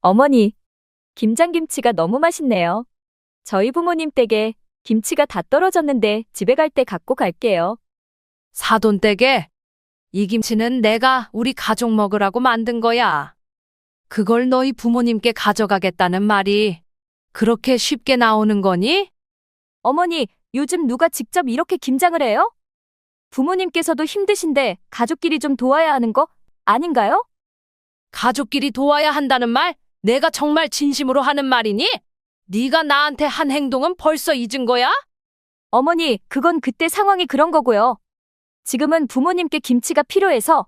어머니, 김장김치가 너무 맛있네요. 저희 부모님 댁에 김치가 다 떨어졌는데 집에 갈 때 갖고 갈게요. 사돈댁에 이 김치는 내가 우리 가족 먹으라고 만든 거야. 그걸 너희 부모님께 가져가겠다는 말이 그렇게 쉽게 나오는 거니? 어머니, 요즘 누가 직접 이렇게 김장을 해요? 부모님께서도 힘드신데 가족끼리 좀 도와야 하는 거 아닌가요? 가족끼리 도와야 한다는 말 내가 정말 진심으로 하는 말이니? 네가 나한테 한 행동은 벌써 잊은 거야? 어머니, 그건 그때 상황이 그런 거고요. 지금은 부모님께 김치가 필요해서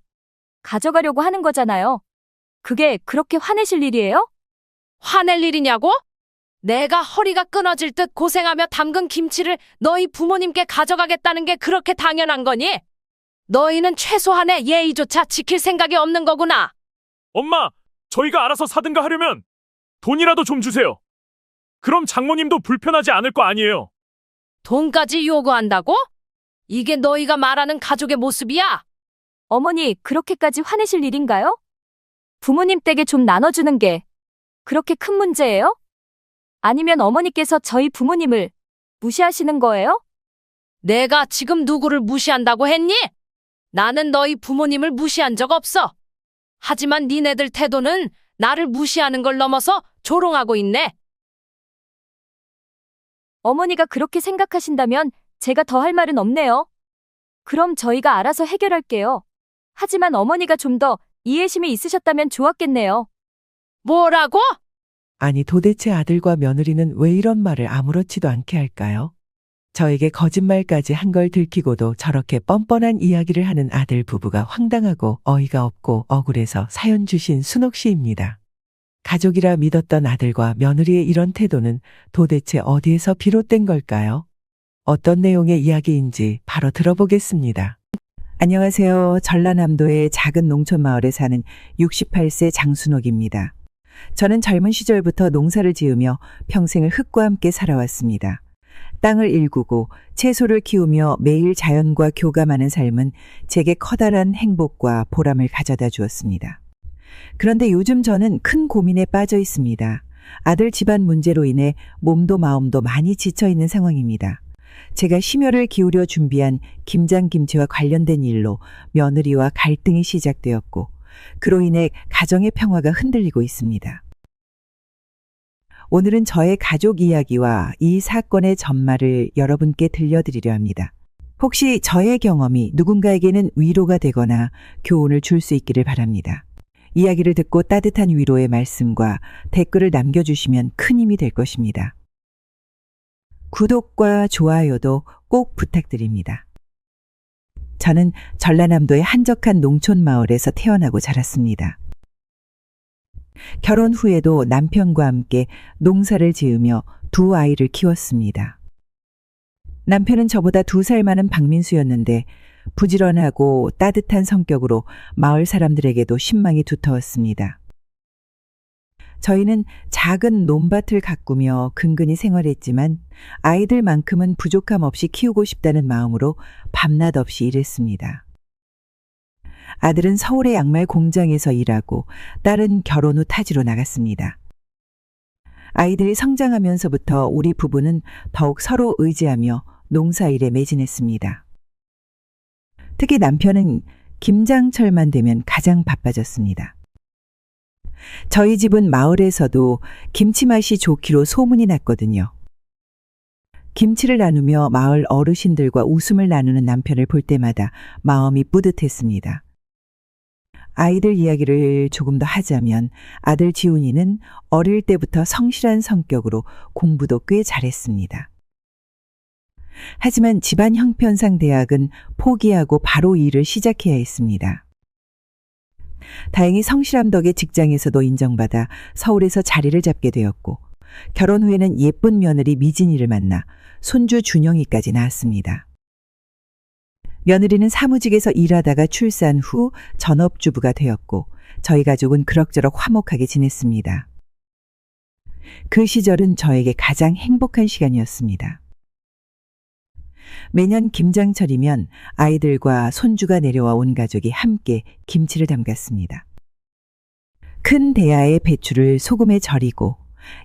가져가려고 하는 거잖아요. 그게 그렇게 화내실 일이에요? 화낼 일이냐고? 내가 허리가 끊어질 듯 고생하며 담근 김치를 너희 부모님께 가져가겠다는 게 그렇게 당연한 거니? 너희는 최소한의 예의조차 지킬 생각이 없는 거구나. 엄마, 저희가 알아서 사든가 하려면 돈이라도 좀 주세요. 그럼 장모님도 불편하지 않을 거 아니에요. 돈까지 요구한다고? 이게 너희가 말하는 가족의 모습이야? 어머니, 그렇게까지 화내실 일인가요? 부모님 댁에 좀 나눠주는 게 그렇게 큰 문제예요? 아니면 어머니께서 저희 부모님을 무시하시는 거예요? 내가 지금 누구를 무시한다고 했니? 나는 너희 부모님을 무시한 적 없어. 하지만 니네들 태도는 나를 무시하는 걸 넘어서 조롱하고 있네. 어머니가 그렇게 생각하신다면 제가 더 할 말은 없네요. 그럼 저희가 알아서 해결할게요. 하지만 어머니가 좀 더 이해심이 있으셨다면 좋았겠네요. 뭐라고? 아니 도대체 아들과 며느리는 왜 이런 말을 아무렇지도 않게 할까요? 저에게 거짓말까지 한 걸 들키고도 저렇게 뻔뻔한 이야기를 하는 아들 부부가 황당하고 어이가 없고 억울해서 사연 주신 순옥 씨입니다. 가족이라 믿었던 아들과 며느리의 이런 태도는 도대체 어디에서 비롯된 걸까요? 어떤 내용의 이야기인지 바로 들어보겠습니다. 안녕하세요. 전라남도의 작은 농촌 마을에 사는 68세 장순옥입니다. 저는 젊은 시절부터 농사를 지으며 평생을 흙과 함께 살아왔습니다. 땅을 일구고 채소를 키우며 매일 자연과 교감하는 삶은 제게 커다란 행복과 보람을 가져다 주었습니다. 그런데 요즘 저는 큰 고민에 빠져 있습니다. 아들 집안 문제로 인해 몸도 마음도 많이 지쳐 있는 상황입니다. 제가 심혈을 기울여 준비한 김장김치와 관련된 일로 며느리와 갈등이 시작되었고 그로 인해 가정의 평화가 흔들리고 있습니다. 오늘은 저의 가족 이야기와 이 사건의 전말을 여러분께 들려드리려 합니다. 혹시 저의 경험이 누군가에게는 위로가 되거나 교훈을 줄 수 있기를 바랍니다. 이야기를 듣고 따뜻한 위로의 말씀과 댓글을 남겨주시면 큰 힘이 될 것입니다. 구독과 좋아요도 꼭 부탁드립니다. 저는 전라남도의 한적한 농촌 마을에서 태어나고 자랐습니다. 결혼 후에도 남편과 함께 농사를 지으며 두 아이를 키웠습니다. 남편은 저보다 2살 많은 박민수였는데 부지런하고 따뜻한 성격으로 마을 사람들에게도 신망이 두터웠습니다. 저희는 작은 논밭을 가꾸며 근근히 생활했지만 아이들만큼은 부족함 없이 키우고 싶다는 마음으로 밤낮 없이 일했습니다. 아들은 서울의 양말 공장에서 일하고 딸은 결혼 후 타지로 나갔습니다. 아이들이 성장하면서부터 우리 부부는 더욱 서로 의지하며 농사일에 매진했습니다. 특히 남편은 김장철만 되면 가장 바빠졌습니다. 저희 집은 마을에서도 김치 맛이 좋기로 소문이 났거든요. 김치를 나누며 마을 어르신들과 웃음을 나누는 남편을 볼 때마다 마음이 뿌듯했습니다. 아이들 이야기를 조금 더 하자면 아들 지훈이는 어릴 때부터 성실한 성격으로 공부도 꽤 잘했습니다. 하지만 집안 형편상 대학은 포기하고 바로 일을 시작해야 했습니다. 다행히 성실함 덕에 직장에서도 인정받아 서울에서 자리를 잡게 되었고 결혼 후에는 예쁜 며느리 미진이를 만나 손주 준영이까지 낳았습니다. 며느리는 사무직에서 일하다가 출산 후 전업주부가 되었고 저희 가족은 그럭저럭 화목하게 지냈습니다. 그 시절은 저에게 가장 행복한 시간이었습니다. 매년 김장철이면 아이들과 손주가 내려와 온 가족이 함께 김치를 담갔습니다. 큰 대야의 배추를 소금에 절이고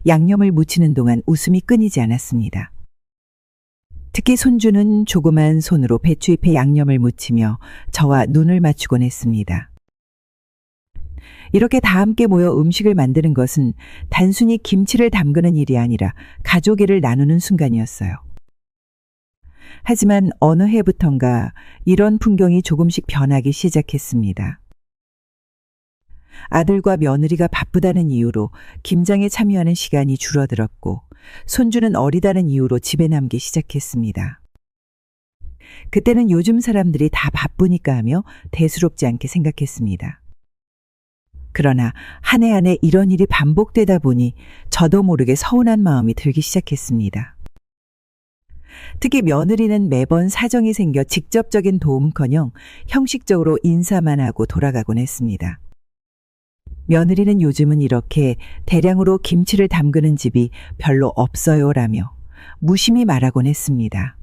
양념을 묻히는 동안 웃음이 끊이지 않았습니다. 특히 손주는 조그만 손으로 배추잎에 양념을 묻히며 저와 눈을 맞추곤 했습니다. 이렇게 다 함께 모여 음식을 만드는 것은 단순히 김치를 담그는 일이 아니라 가족애를 나누는 순간이었어요. 하지만 어느 해부턴가 이런 풍경이 조금씩 변하기 시작했습니다. 아들과 며느리가 바쁘다는 이유로 김장에 참여하는 시간이 줄어들었고 손주는 어리다는 이유로 집에 남기 시작했습니다. 그때는 요즘 사람들이 다 바쁘니까 하며 대수롭지 않게 생각했습니다. 그러나 한 해 한 해 이런 일이 반복되다 보니 저도 모르게 서운한 마음이 들기 시작했습니다. 특히 며느리는 매번 사정이 생겨 직접적인 도움커녕 형식적으로 인사만 하고 돌아가곤 했습니다. 며느리는 요즘은 이렇게 대량으로 김치를 담그는 집이 별로 없어요라며 무심히 말하곤 했습니다.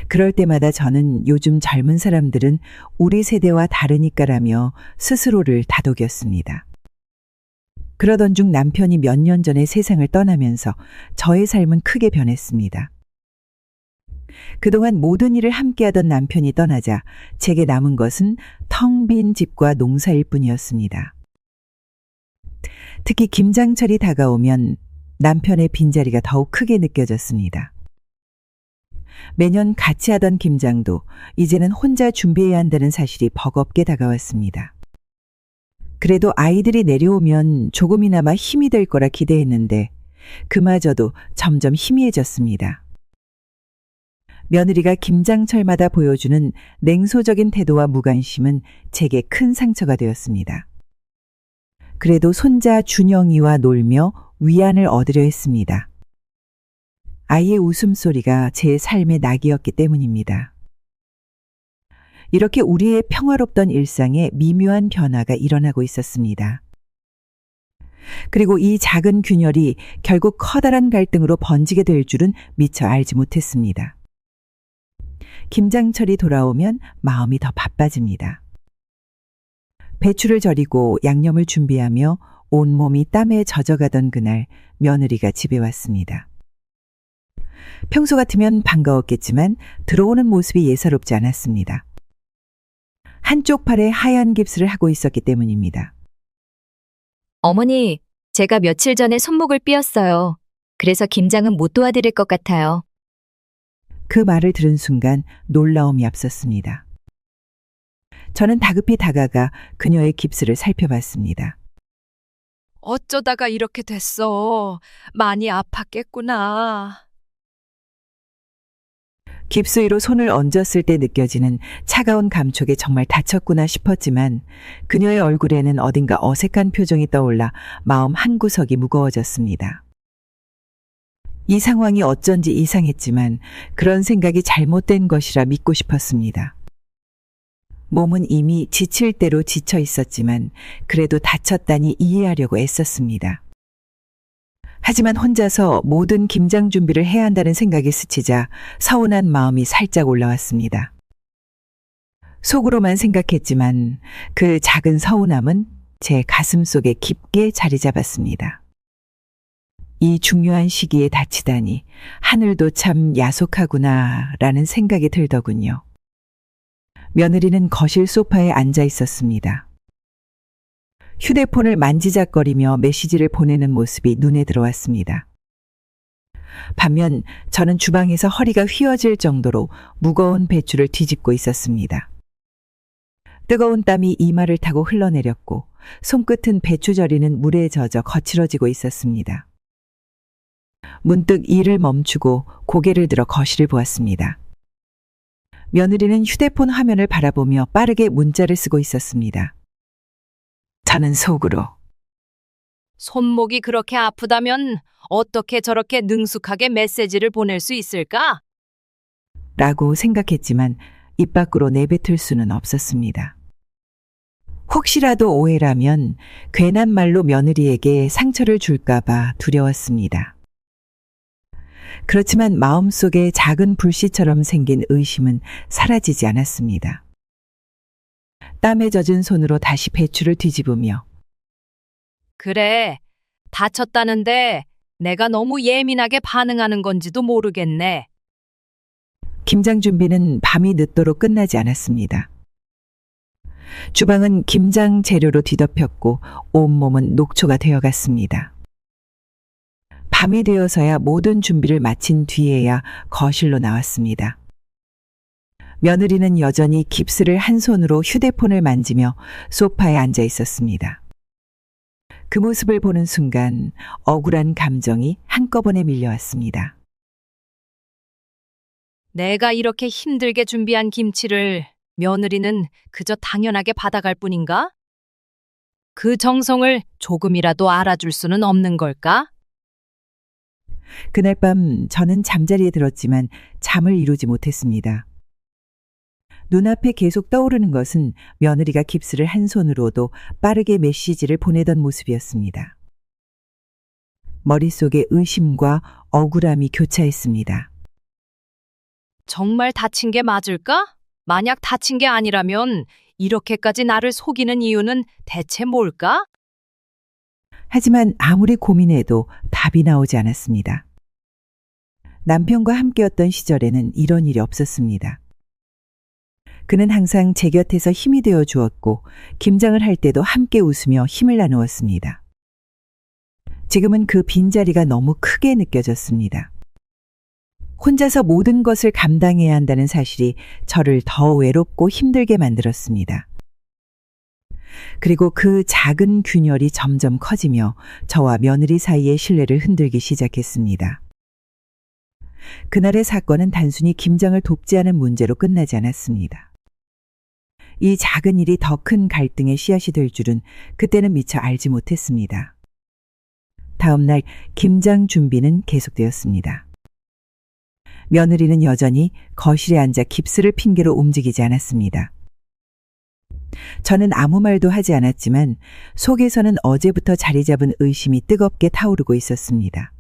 그럴 때마다 저는 요즘 젊은 사람들은 우리 세대와 다르니까라며 스스로를 다독였습니다. 그러던 중 남편이 몇 년 전에 세상을 떠나면서 저의 삶은 크게 변했습니다. 그동안 모든 일을 함께하던 남편이 떠나자 제게 남은 것은 텅 빈 집과 농사일 뿐이었습니다. 특히 김장철이 다가오면 남편의 빈자리가 더욱 크게 느껴졌습니다. 매년 같이 하던 김장도 이제는 혼자 준비해야 한다는 사실이 버겁게 다가왔습니다. 그래도 아이들이 내려오면 조금이나마 힘이 될 거라 기대했는데 그마저도 점점 희미해졌습니다. 며느리가 김장철마다 보여주는 냉소적인 태도와 무관심은 제게 큰 상처가 되었습니다. 그래도 손자 준영이와 놀며 위안을 얻으려 했습니다. 아이의 웃음소리가 제 삶의 낙이었기 때문입니다. 이렇게 우리의 평화롭던 일상에 미묘한 변화가 일어나고 있었습니다. 그리고 이 작은 균열이 결국 커다란 갈등으로 번지게 될 줄은 미처 알지 못했습니다. 김장철이 돌아오면 마음이 더 바빠집니다. 배추를 절이고 양념을 준비하며 온몸이 땀에 젖어가던 그날 며느리가 집에 왔습니다. 평소 같으면 반가웠겠지만 들어오는 모습이 예사롭지 않았습니다. 한쪽 팔에 하얀 깁스를 하고 있었기 때문입니다. 어머니, 제가 며칠 전에 손목을 삐었어요. 그래서 김장은 못 도와드릴 것 같아요. 그 말을 들은 순간 놀라움이 앞섰습니다. 저는 다급히 다가가 그녀의 깁스를 살펴봤습니다. 어쩌다가 이렇게 됐어. 많이 아팠겠구나. 깁스 위로 손을 얹었을 때 느껴지는 차가운 감촉에 정말 다쳤구나 싶었지만 그녀의 얼굴에는 어딘가 어색한 표정이 떠올라 마음 한구석이 무거워졌습니다. 이 상황이 어쩐지 이상했지만 그런 생각이 잘못된 것이라 믿고 싶었습니다. 몸은 이미 지칠 대로 지쳐 있었지만 그래도 다쳤다니 이해하려고 애썼습니다. 하지만 혼자서 모든 김장 준비를 해야 한다는 생각이 스치자 서운한 마음이 살짝 올라왔습니다. 속으로만 생각했지만 그 작은 서운함은 제 가슴 속에 깊게 자리 잡았습니다. 이 중요한 시기에 다치다니 하늘도 참 야속하구나 라는 생각이 들더군요. 며느리는 거실 소파에 앉아 있었습니다. 휴대폰을 만지작거리며 메시지를 보내는 모습이 눈에 들어왔습니다. 반면 저는 주방에서 허리가 휘어질 정도로 무거운 배추를 뒤집고 있었습니다. 뜨거운 땀이 이마를 타고 흘러내렸고 손끝은 배추 절이는 물에 젖어 거칠어지고 있었습니다. 문득 일을 멈추고 고개를 들어 거실을 보았습니다. 며느리는 휴대폰 화면을 바라보며 빠르게 문자를 쓰고 있었습니다. 저는 속으로 손목이 그렇게 아프다면 어떻게 저렇게 능숙하게 메시지를 보낼 수 있을까? 라고 생각했지만 입 밖으로 내뱉을 수는 없었습니다. 혹시라도 오해라면 괜한 말로 며느리에게 상처를 줄까봐 두려웠습니다. 그렇지만 마음속에 작은 불씨처럼 생긴 의심은 사라지지 않았습니다. 땀에 젖은 손으로 다시 배추를 뒤집으며 그래, 다쳤다는데 내가 너무 예민하게 반응하는 건지도 모르겠네. 김장 준비는 밤이 늦도록 끝나지 않았습니다. 주방은 김장 재료로 뒤덮였고 온몸은 녹초가 되어갔습니다. 밤이 되어서야 모든 준비를 마친 뒤에야 거실로 나왔습니다. 며느리는 여전히 깁스를 한 손으로 휴대폰을 만지며 소파에 앉아 있었습니다. 그 모습을 보는 순간 억울한 감정이 한꺼번에 밀려왔습니다. 내가 이렇게 힘들게 준비한 김치를 며느리는 그저 당연하게 받아갈 뿐인가? 그 정성을 조금이라도 알아줄 수는 없는 걸까? 그날 밤 저는 잠자리에 들었지만 잠을 이루지 못했습니다. 눈앞에 계속 떠오르는 것은 며느리가 깁스를 한 손으로도 빠르게 메시지를 보내던 모습이었습니다. 머릿속에 의심과 억울함이 교차했습니다. 정말 다친 게 맞을까? 만약 다친 게 아니라면 이렇게까지 나를 속이는 이유는 대체 뭘까? 하지만 아무리 고민해도 답이 나오지 않았습니다. 남편과 함께였던 시절에는 이런 일이 없었습니다. 그는 항상 제 곁에서 힘이 되어 주었고 김장을 할 때도 함께 웃으며 힘을 나누었습니다. 지금은 그 빈자리가 너무 크게 느껴졌습니다. 혼자서 모든 것을 감당해야 한다는 사실이 저를 더 외롭고 힘들게 만들었습니다. 그리고 그 작은 균열이 점점 커지며 저와 며느리 사이의 신뢰를 흔들기 시작했습니다. 그날의 사건은 단순히 김장을 돕지 않은 문제로 끝나지 않았습니다. 이 작은 일이 더 큰 갈등의 씨앗이 될 줄은 그때는 미처 알지 못했습니다. 다음 날 김장 준비는 계속되었습니다. 며느리는 여전히 거실에 앉아 깁스를 핑계로 움직이지 않았습니다. 저는 아무 말도 하지 않았지만 속에서는 어제부터 자리 잡은 의심이 뜨겁게 타오르고 있었습니다.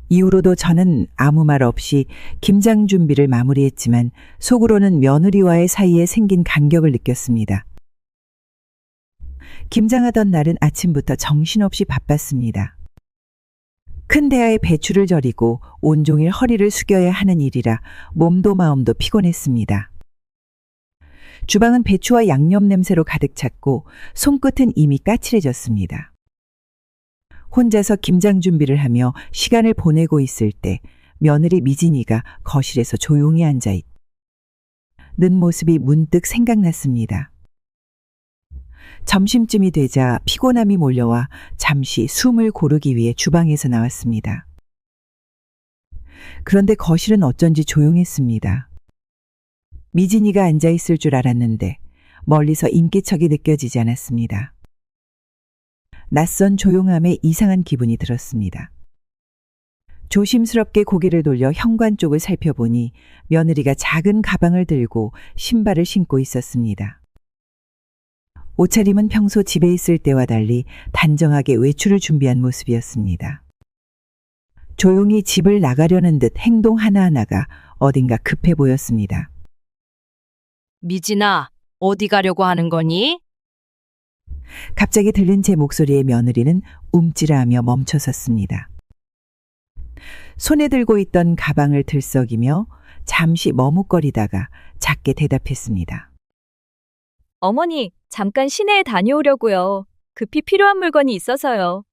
이후로도 저는 아무 말 없이 김장 준비를 마무리했지만 속으로는 며느리와의 사이에 생긴 간격을 느꼈습니다. 김장하던 날은 아침부터 정신없이 바빴습니다. 큰 대야에 배추를 절이고 온종일 허리를 숙여야 하는 일이라 몸도 마음도 피곤했습니다. 주방은 배추와 양념 냄새로 가득 찼고 손끝은 이미 까칠해졌습니다. 혼자서 김장 준비를 하며 시간을 보내고 있을 때 며느리 미진이가 거실에서 조용히 앉아 있는 모습이 문득 생각났습니다. 점심쯤이 되자 피곤함이 몰려와 잠시 숨을 고르기 위해 주방에서 나왔습니다. 그런데 거실은 어쩐지 조용했습니다. 미진이가 앉아 있을 줄 알았는데 멀리서 인기척이 느껴지지 않았습니다. 낯선 조용함에 이상한 기분이 들었습니다. 조심스럽게 고개를 돌려 현관 쪽을 살펴보니 며느리가 작은 가방을 들고 신발을 신고 있었습니다. 옷차림은 평소 집에 있을 때와 달리 단정하게 외출을 준비한 모습이었습니다. 조용히 집을 나가려는 듯 행동 하나하나가 어딘가 급해 보였습니다. 미진아, 어디 가려고 하는 거니? 갑자기 들린 제 목소리에 며느리는 움찔하며 멈춰섰습니다. 손에 들고 있던 가방을 들썩이며 잠시 머뭇거리다가 작게 대답했습니다. 어머니, 잠깐 시내에 다녀오려고요. 급히 필요한 물건이 있어서요.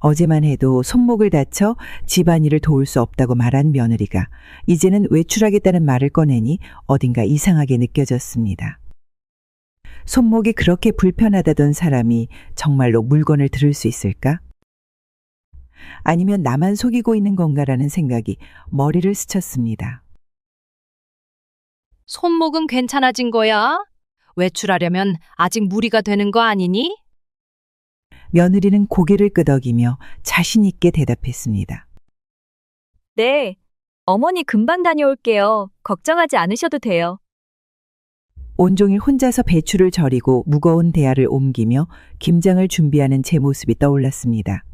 어제만 해도 손목을 다쳐 집안일을 도울 수 없다고 말한 며느리가 이제는 외출하겠다는 말을 꺼내니 어딘가 이상하게 느껴졌습니다. 손목이 그렇게 불편하다던 사람이 정말로 물건을 들을 수 있을까? 아니면 나만 속이고 있는 건가라는 생각이 머리를 스쳤습니다. 손목은 괜찮아진 거야? 외출하려면 아직 무리가 되는 거 아니니? 며느리는 고개를 끄덕이며 자신 있게 대답했습니다. 네, 어머니 금방 다녀올게요. 걱정하지 않으셔도 돼요. 온종일 혼자서 배추를 절이고 무거운 대야를 옮기며 김장을 준비하는 제 모습이 떠올랐습니다.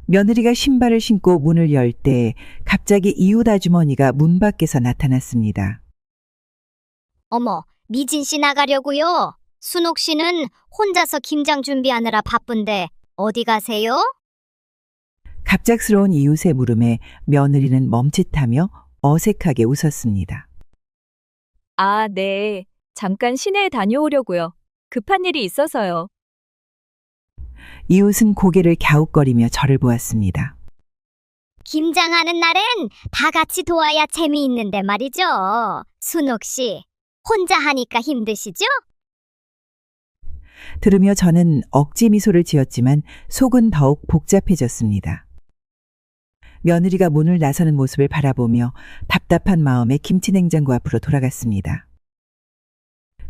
며느리가 신발을 신고 문을 열 때 갑자기 이웃 아주머니가 문 밖에서 나타났습니다. 어머, 미진 씨 나가려고요. 순옥 씨는 혼자서 김장 준비하느라 바쁜데 어디 가세요? 갑작스러운 이웃의 물음에 며느리는 멈칫하며 어색하게 웃었습니다. 아, 네. 잠깐 시내에 다녀오려고요. 급한 일이 있어서요. 이웃은 고개를 갸웃거리며 저를 보았습니다. 김장하는 날엔 다 같이 도와야 재미있는데 말이죠. 순옥 씨, 혼자 하니까 힘드시죠? 들으며 저는 억지 미소를 지었지만 속은 더욱 복잡해졌습니다. 며느리가 문을 나서는 모습을 바라보며 답답한 마음에 김치냉장고 앞으로 돌아갔습니다.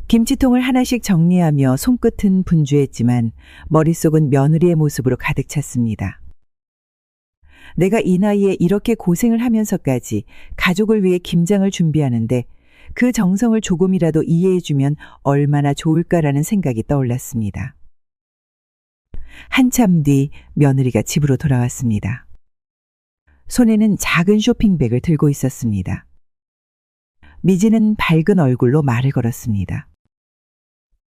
김치통을 하나씩 정리하며 손끝은 분주했지만 머릿속은 며느리의 모습으로 가득 찼습니다. 내가 이 나이에 이렇게 고생을 하면서까지 가족을 위해 김장을 준비하는데 그 정성을 조금이라도 이해해주면 얼마나 좋을까라는 생각이 떠올랐습니다. 한참 뒤 며느리가 집으로 돌아왔습니다. 손에는 작은 쇼핑백을 들고 있었습니다. 미지는 밝은 얼굴로 말을 걸었습니다.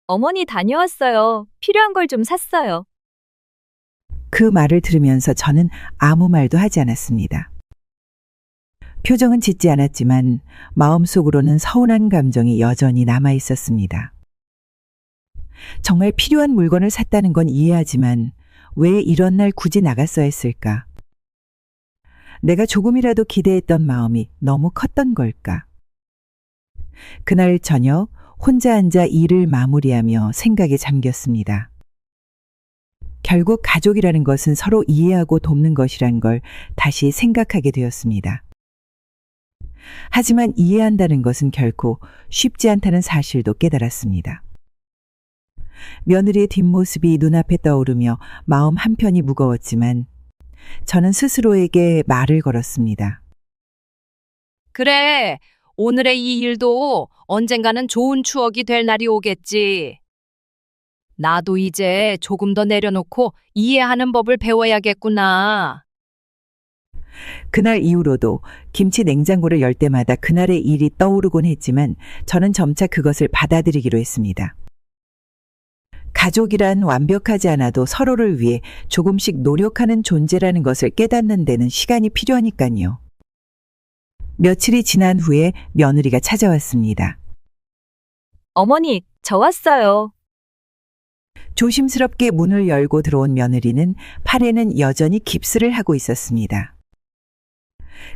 어머니 다녀왔어요. 필요한 걸 좀 샀어요. 그 말을 들으면서 저는 아무 말도 하지 않았습니다. 표정은 짓지 않았지만 마음속으로는 서운한 감정이 여전히 남아 있었습니다. 정말 필요한 물건을 샀다는 건 이해하지만 왜 이런 날 굳이 나갔어야 했을까? 내가 조금이라도 기대했던 마음이 너무 컸던 걸까? 그날 저녁 혼자 앉아 일을 마무리하며 생각에 잠겼습니다. 결국 가족이라는 것은 서로 이해하고 돕는 것이란 걸 다시 생각하게 되었습니다. 하지만 이해한다는 것은 결코 쉽지 않다는 사실도 깨달았습니다. 며느리의 뒷모습이 눈앞에 떠오르며 마음 한편이 무거웠지만 저는 스스로에게 말을 걸었습니다. 그래, 오늘의 이 일도 언젠가는 좋은 추억이 될 날이 오겠지. 나도 이제 조금 더 내려놓고 이해하는 법을 배워야겠구나. 그날 이후로도 김치 냉장고를 열 때마다 그날의 일이 떠오르곤 했지만 저는 점차 그것을 받아들이기로 했습니다. 가족이란 완벽하지 않아도 서로를 위해 조금씩 노력하는 존재라는 것을 깨닫는 데는 시간이 필요하니까요. 며칠이 지난 후에 며느리가 찾아왔습니다. 어머니, 저 왔어요. 조심스럽게 문을 열고 들어온 며느리는 팔에는 여전히 깁스를 하고 있었습니다.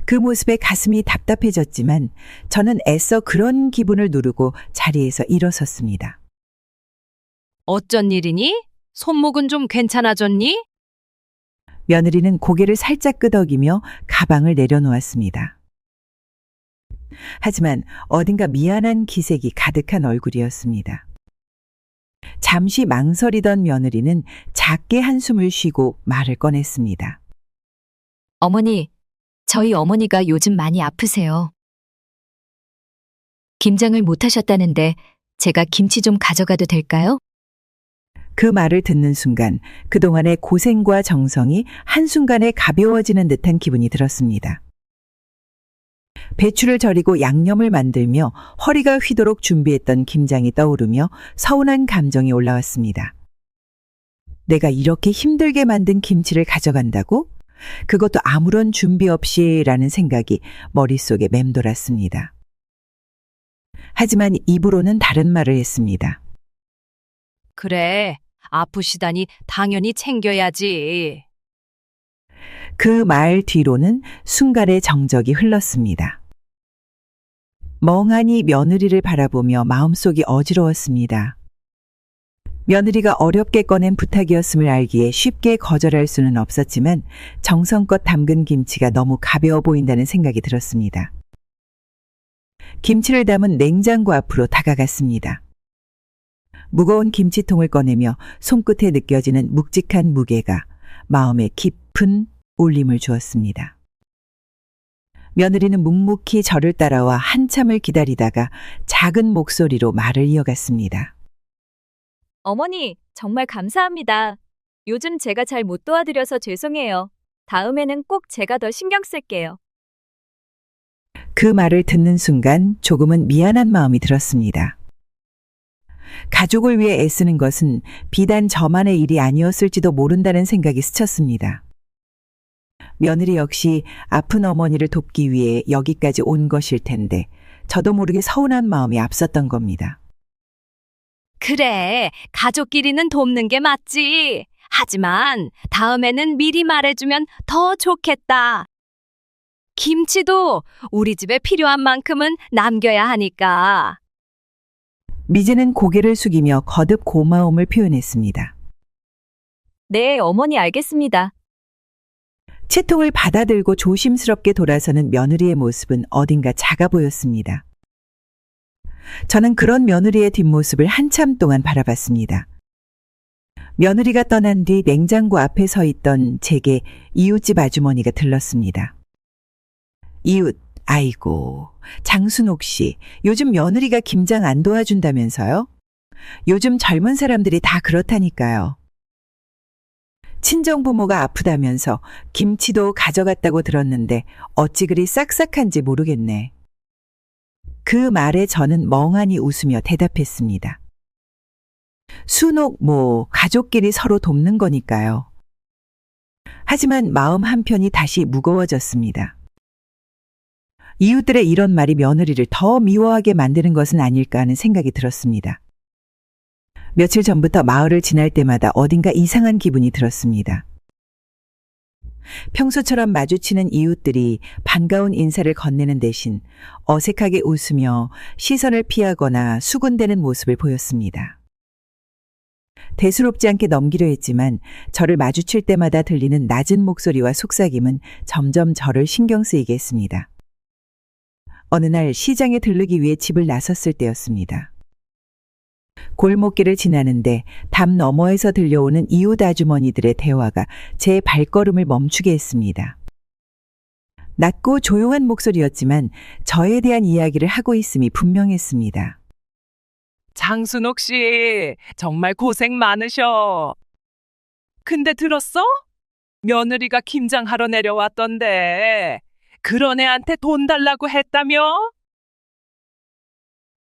그 모습에 가슴이 답답해졌지만 저는 애써 그런 기분을 누르고 자리에서 일어섰습니다. 어쩐 일이니? 손목은 좀 괜찮아졌니? 며느리는 고개를 살짝 끄덕이며 가방을 내려놓았습니다. 하지만 어딘가 미안한 기색이 가득한 얼굴이었습니다. 잠시 망설이던 며느리는 작게 한숨을 쉬고 말을 꺼냈습니다. 어머니, 저희 어머니가 요즘 많이 아프세요. 김장을 못 하셨다는데 제가 김치 좀 가져가도 될까요? 그 말을 듣는 순간 그동안의 고생과 정성이 한순간에 가벼워지는 듯한 기분이 들었습니다. 배추를 절이고 양념을 만들며 허리가 휘도록 준비했던 김장이 떠오르며 서운한 감정이 올라왔습니다. 내가 이렇게 힘들게 만든 김치를 가져간다고? 그것도 아무런 준비 없이라는 생각이 머릿속에 맴돌았습니다. 하지만 입으로는 다른 말을 했습니다. 그래, 아프시다니 당연히 챙겨야지. 그 말 뒤로는 순간의 정적이 흘렀습니다. 멍하니 며느리를 바라보며 마음속이 어지러웠습니다. 며느리가 어렵게 꺼낸 부탁이었음을 알기에 쉽게 거절할 수는 없었지만 정성껏 담근 김치가 너무 가벼워 보인다는 생각이 들었습니다. 김치를 담은 냉장고 앞으로 다가갔습니다. 무거운 김치통을 꺼내며 손끝에 느껴지는 묵직한 무게가 마음에 깊은 울림을 주었습니다. 며느리는 묵묵히 저를 따라와 한참을 기다리다가 작은 목소리로 말을 이어갔습니다. 어머니, 정말 감사합니다. 요즘 제가 잘 못 도와드려서 죄송해요. 다음에는 꼭 제가 더 신경 쓸게요. 그 말을 듣는 순간 조금은 미안한 마음이 들었습니다. 가족을 위해 애쓰는 것은 비단 저만의 일이 아니었을지도 모른다는 생각이 스쳤습니다. 며느리 역시 아픈 어머니를 돕기 위해 여기까지 온 것일 텐데 저도 모르게 서운한 마음이 앞섰던 겁니다. 그래, 가족끼리는 돕는 게 맞지. 하지만 다음에는 미리 말해주면 더 좋겠다. 김치도 우리 집에 필요한 만큼은 남겨야 하니까. 미제는 고개를 숙이며 거듭 고마움을 표현했습니다. 네, 어머니 알겠습니다. 채통을 받아들고 조심스럽게 돌아서는 며느리의 모습은 어딘가 작아 보였습니다. 저는 그런 며느리의 뒷모습을 한참 동안 바라봤습니다. 며느리가 떠난 뒤 냉장고 앞에 서 있던 제게 이웃집 아주머니가 들렀습니다. 이웃, 아이고, 장순옥 씨, 요즘 며느리가 김장 안 도와준다면서요? 요즘 젊은 사람들이 다 그렇다니까요. 친정부모가 아프다면서 김치도 가져갔다고 들었는데 어찌 그리 싹싹한지 모르겠네. 그 말에 저는 멍하니 웃으며 대답했습니다. 순옥, 가족끼리 서로 돕는 거니까요. 하지만 마음 한편이 다시 무거워졌습니다. 이웃들의 이런 말이 며느리를 더 미워하게 만드는 것은 아닐까 하는 생각이 들었습니다. 며칠 전부터 마을을 지날 때마다 어딘가 이상한 기분이 들었습니다. 평소처럼 마주치는 이웃들이 반가운 인사를 건네는 대신 어색하게 웃으며 시선을 피하거나 수군대는 모습을 보였습니다. 대수롭지 않게 넘기려 했지만 저를 마주칠 때마다 들리는 낮은 목소리와 속삭임은 점점 저를 신경 쓰이게 했습니다. 어느 날 시장에 들르기 위해 집을 나섰을 때였습니다. 골목길을 지나는데 담 너머에서 들려오는 이웃 아주머니들의 대화가 제 발걸음을 멈추게 했습니다. 낮고 조용한 목소리였지만 저에 대한 이야기를 하고 있음이 분명했습니다. 장순옥 씨, 정말 고생 많으셔. 근데 들었어? 며느리가 김장하러 내려왔던데 그런 애한테 돈 달라고 했다며?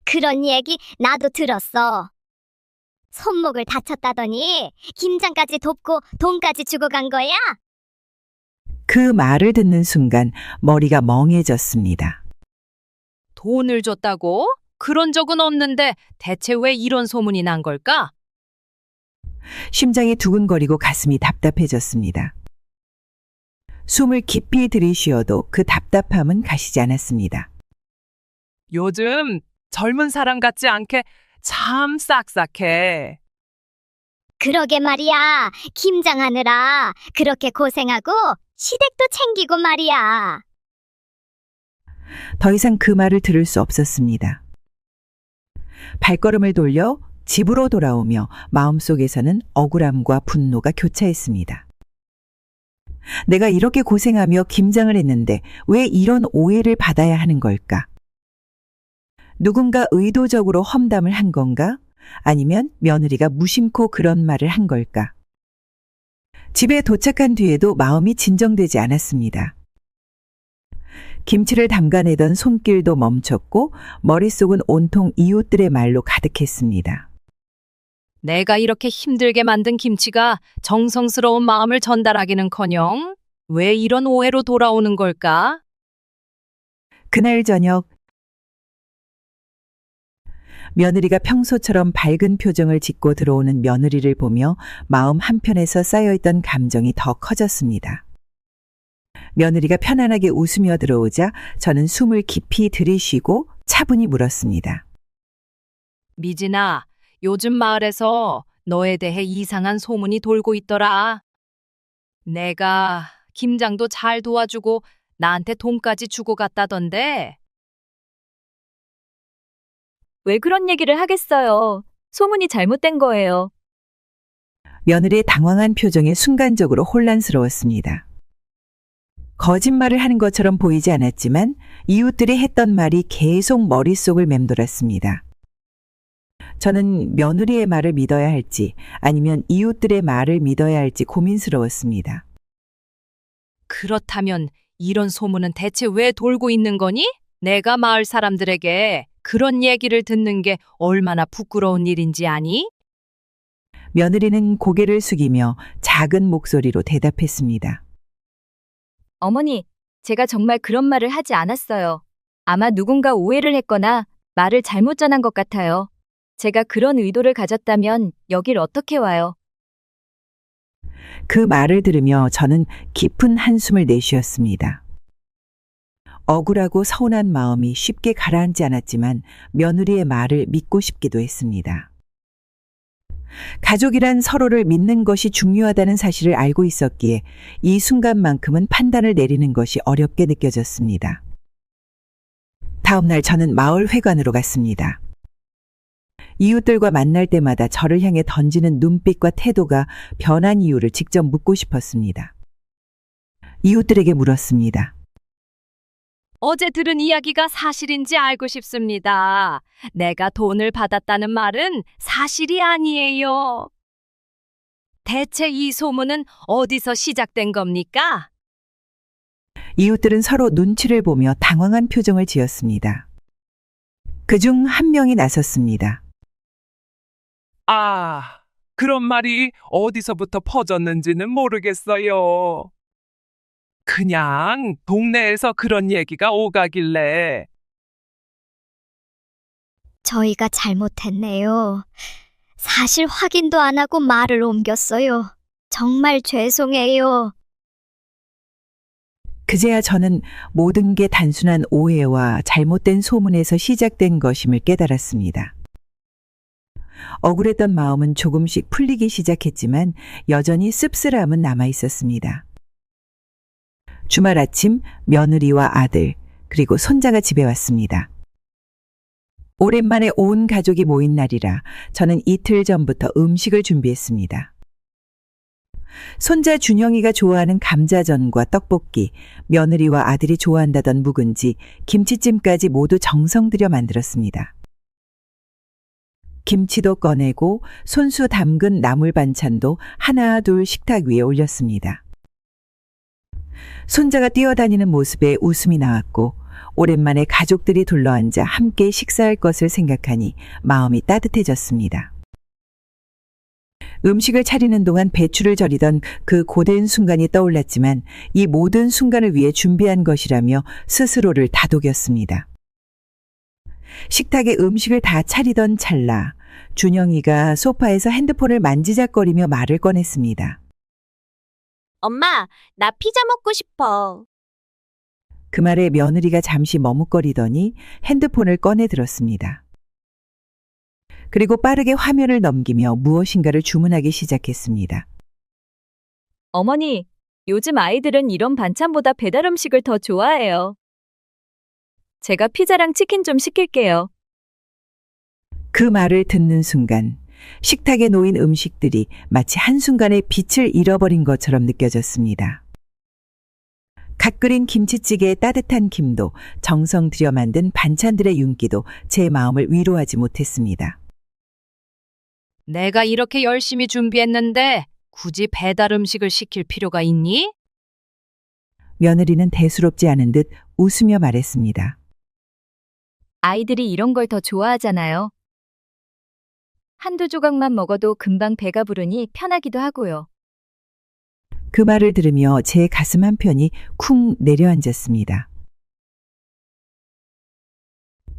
그런 얘기 나도 들었어. 손목을 다쳤다더니 김장까지 돕고 돈까지 주고 간 거야? 그 말을 듣는 순간 머리가 멍해졌습니다. 돈을 줬다고? 그런 적은 없는데 대체 왜 이런 소문이 난 걸까? 심장이 두근거리고 가슴이 답답해졌습니다. 숨을 깊이 들이쉬어도 그 답답함은 가시지 않았습니다. 요즘 젊은 사람 같지 않게 참 싹싹해. 그러게 말이야. 김장하느라 그렇게 고생하고 시댁도 챙기고 말이야. 더 이상 그 말을 들을 수 없었습니다. 발걸음을 돌려 집으로 돌아오며 마음속에서는 억울함과 분노가 교차했습니다. 내가 이렇게 고생하며 김장을 했는데 왜 이런 오해를 받아야 하는 걸까? 누군가 의도적으로 험담을 한 건가? 아니면 며느리가 무심코 그런 말을 한 걸까? 집에 도착한 뒤에도 마음이 진정되지 않았습니다. 김치를 담가내던 손길도 멈췄고 머릿속은 온통 이웃들의 말로 가득했습니다. 내가 이렇게 힘들게 만든 김치가 정성스러운 마음을 전달하기는커녕 왜 이런 오해로 돌아오는 걸까? 그날 저녁 며느리가 평소처럼 밝은 표정을 짓고 들어오는 며느리를 보며 마음 한편에서 쌓여있던 감정이 더 커졌습니다. 며느리가 편안하게 웃으며 들어오자 저는 숨을 깊이 들이쉬고 차분히 물었습니다. 미진아, 요즘 마을에서 너에 대해 이상한 소문이 돌고 있더라. 내가 김장도 잘 도와주고 나한테 돈까지 주고 갔다던데. 왜 그런 얘기를 하겠어요? 소문이 잘못된 거예요. 며느리의 당황한 표정에 순간적으로 혼란스러웠습니다. 거짓말을 하는 것처럼 보이지 않았지만 이웃들이 했던 말이 계속 머릿속을 맴돌았습니다. 저는 며느리의 말을 믿어야 할지 아니면 이웃들의 말을 믿어야 할지 고민스러웠습니다. 그렇다면 이런 소문은 대체 왜 돌고 있는 거니? 내가 마을 사람들에게 그런 얘기를 듣는 게 얼마나 부끄러운 일인지 아니? 며느리는 고개를 숙이며 작은 목소리로 대답했습니다. 어머니, 제가 정말 그런 말을 하지 않았어요. 아마 누군가 오해를 했거나 말을 잘못 전한 것 같아요. 제가 그런 의도를 가졌다면 여길 어떻게 와요? 그 말을 들으며 저는 깊은 한숨을 내쉬었습니다. 억울하고 서운한 마음이 쉽게 가라앉지 않았지만 며느리의 말을 믿고 싶기도 했습니다. 가족이란 서로를 믿는 것이 중요하다는 사실을 알고 있었기에 이 순간만큼은 판단을 내리는 것이 어렵게 느껴졌습니다. 다음 날 저는 마을 회관으로 갔습니다. 이웃들과 만날 때마다 저를 향해 던지는 눈빛과 태도가 변한 이유를 직접 묻고 싶었습니다. 이웃들에게 물었습니다. 어제 들은 이야기가 사실인지 알고 싶습니다. 내가 돈을 받았다는 말은 사실이 아니에요. 대체 이 소문은 어디서 시작된 겁니까? 이웃들은 서로 눈치를 보며 당황한 표정을 지었습니다. 그중 한 명이 나섰습니다. 아, 그런 말이 어디서부터 퍼졌는지는 모르겠어요. 그냥 동네에서 그런 얘기가 오가길래. 저희가 잘못했네요. 사실 확인도 안 하고 말을 옮겼어요. 정말 죄송해요. 그제야 저는 모든 게 단순한 오해와 잘못된 소문에서 시작된 것임을 깨달았습니다. 억울했던 마음은 조금씩 풀리기 시작했지만 여전히 씁쓸함은 남아 있었습니다. 주말 아침 며느리와 아들 그리고 손자가 집에 왔습니다. 오랜만에 온 가족이 모인 날이라 저는 이틀 전부터 음식을 준비했습니다. 손자 준영이가 좋아하는 감자전과 떡볶이, 며느리와 아들이 좋아한다던 묵은지, 김치찜까지 모두 정성 들여 만들었습니다. 김치도 꺼내고 손수 담근 나물 반찬도 하나 둘 식탁 위에 올렸습니다. 손자가 뛰어다니는 모습에 웃음이 나왔고 오랜만에 가족들이 둘러앉아 함께 식사할 것을 생각하니 마음이 따뜻해졌습니다. 음식을 차리는 동안 배추를 절이던 그 고된 순간이 떠올랐지만 이 모든 순간을 위해 준비한 것이라며 스스로를 다독였습니다. 식탁에 음식을 다 차리던 찰나 준영이가 소파에서 핸드폰을 만지작거리며 말을 꺼냈습니다. 엄마, 나 피자 먹고 싶어. 그 말에 며느리가 잠시 머뭇거리더니 핸드폰을 꺼내 들었습니다. 그리고 빠르게 화면을 넘기며 무엇인가를 주문하기 시작했습니다. 어머니, 요즘 아이들은 이런 반찬보다 배달 음식을 더 좋아해요. 제가 피자랑 치킨 좀 시킬게요. 그 말을 듣는 순간 식탁에 놓인 음식들이 마치 한순간에 빛을 잃어버린 것처럼 느껴졌습니다. 갓 끓인 김치찌개의 따뜻한 김도 정성 들여 만든 반찬들의 윤기도 제 마음을 위로하지 못했습니다. 내가 이렇게 열심히 준비했는데 굳이 배달 음식을 시킬 필요가 있니? 며느리는 대수롭지 않은 듯 웃으며 말했습니다. 아이들이 이런 걸 더 좋아하잖아요. 한두 조각만 먹어도 금방 배가 부르니 편하기도 하고요. 그 말을 들으며 제 가슴 한편이 쿵 내려앉았습니다.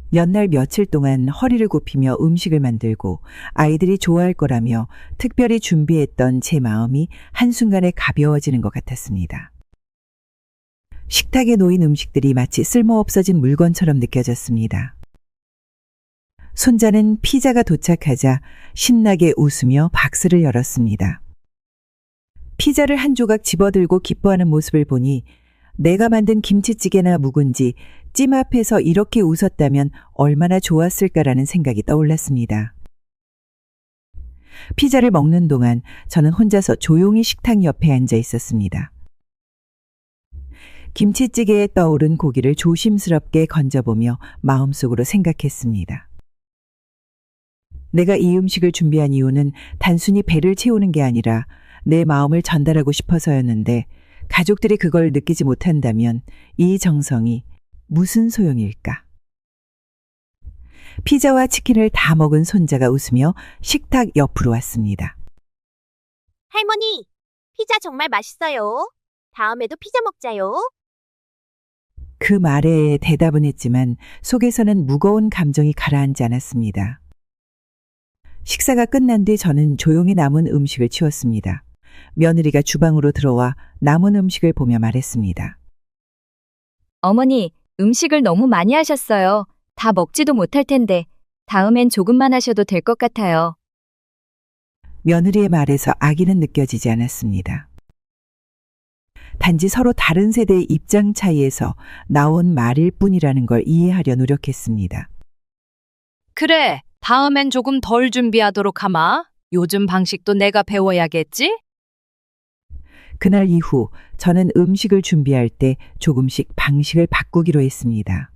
몇 날 며칠 동안 허리를 굽히며 음식을 만들고 아이들이 좋아할 거라며 특별히 준비했던 제 마음이 한순간에 가벼워지는 것 같았습니다. 식탁에 놓인 음식들이 마치 쓸모없어진 물건처럼 느껴졌습니다. 손자는 피자가 도착하자 신나게 웃으며 박스를 열었습니다. 피자를 한 조각 집어들고 기뻐하는 모습을 보니 내가 만든 김치찌개나 묵은지, 찜 앞에서 이렇게 웃었다면 얼마나 좋았을까라는 생각이 떠올랐습니다. 피자를 먹는 동안 저는 혼자서 조용히 식탁 옆에 앉아 있었습니다. 김치찌개에 떠오른 고기를 조심스럽게 건져보며 마음속으로 생각했습니다. 내가 이 음식을 준비한 이유는 단순히 배를 채우는 게 아니라 내 마음을 전달하고 싶어서였는데 가족들이 그걸 느끼지 못한다면 이 정성이 무슨 소용일까? 피자와 치킨을 다 먹은 손자가 웃으며 식탁 옆으로 왔습니다. 할머니, 피자 정말 맛있어요. 다음에도 피자 먹자요. 그 말에 대답은 했지만 속에서는 무거운 감정이 가라앉지 않았습니다. 식사가 끝난 뒤 저는 조용히 남은 음식을 치웠습니다. 며느리가 주방으로 들어와 남은 음식을 보며 말했습니다. 어머니, 음식을 너무 많이 하셨어요. 다 먹지도 못할 텐데 다음엔 조금만 하셔도 될 것 같아요. 며느리의 말에서 악의는 느껴지지 않았습니다. 단지 서로 다른 세대의 입장 차이에서 나온 말일 뿐이라는 걸 이해하려 노력했습니다. 그래, 다음엔 조금 덜 준비하도록 하마. 요즘 방식도 내가 배워야겠지? 그날 이후 저는 음식을 준비할 때 조금씩 방식을 바꾸기로 했습니다.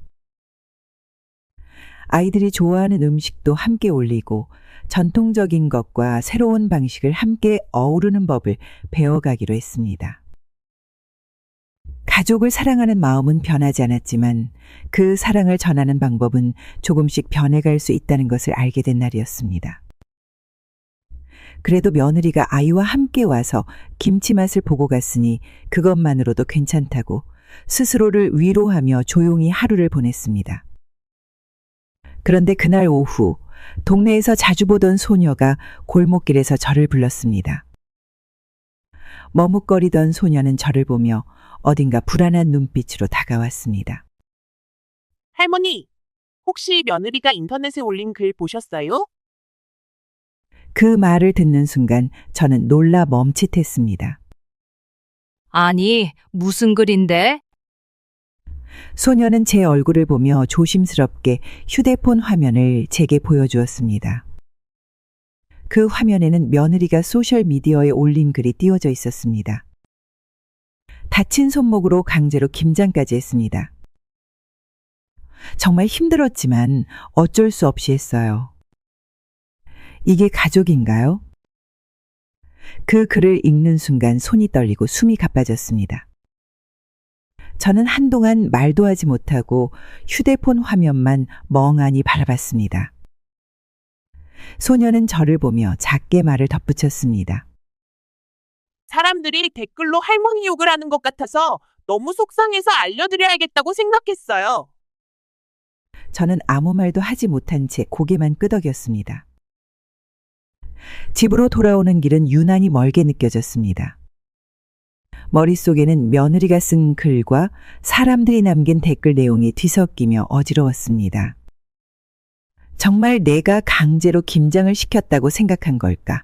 아이들이 좋아하는 음식도 함께 올리고 전통적인 것과 새로운 방식을 함께 어우르는 법을 배워가기로 했습니다. 가족을 사랑하는 마음은 변하지 않았지만 그 사랑을 전하는 방법은 조금씩 변해갈 수 있다는 것을 알게 된 날이었습니다. 그래도 며느리가 아이와 함께 와서 김치 맛을 보고 갔으니 그것만으로도 괜찮다고 스스로를 위로하며 조용히 하루를 보냈습니다. 그런데 그날 오후 동네에서 자주 보던 소녀가 골목길에서 저를 불렀습니다. 머뭇거리던 소녀는 저를 보며 어딘가 불안한 눈빛으로 다가왔습니다. 할머니, 혹시 며느리가 인터넷에 올린 글 보셨어요? 그 말을 듣는 순간 저는 놀라 멈칫했습니다. 아니, 무슨 글인데? 소녀는 제 얼굴을 보며 조심스럽게 휴대폰 화면을 제게 보여주었습니다. 그 화면에는 며느리가 소셜미디어에 올린 글이 띄워져 있었습니다. 다친 손목으로 강제로 김장까지 했습니다. 정말 힘들었지만 어쩔 수 없이 했어요. 이게 가족인가요? 그 글을 읽는 순간 손이 떨리고 숨이 가빠졌습니다. 저는 한동안 말도 하지 못하고 휴대폰 화면만 멍하니 바라봤습니다. 소녀는 저를 보며 작게 말을 덧붙였습니다. 사람들이 댓글로 할머니 욕을 하는 것 같아서 너무 속상해서 알려드려야겠다고 생각했어요. 저는 아무 말도 하지 못한 채 고개만 끄덕였습니다. 집으로 돌아오는 길은 유난히 멀게 느껴졌습니다. 머릿속에는 며느리가 쓴 글과 사람들이 남긴 댓글 내용이 뒤섞이며 어지러웠습니다. 정말 내가 강제로 김장을 시켰다고 생각한 걸까?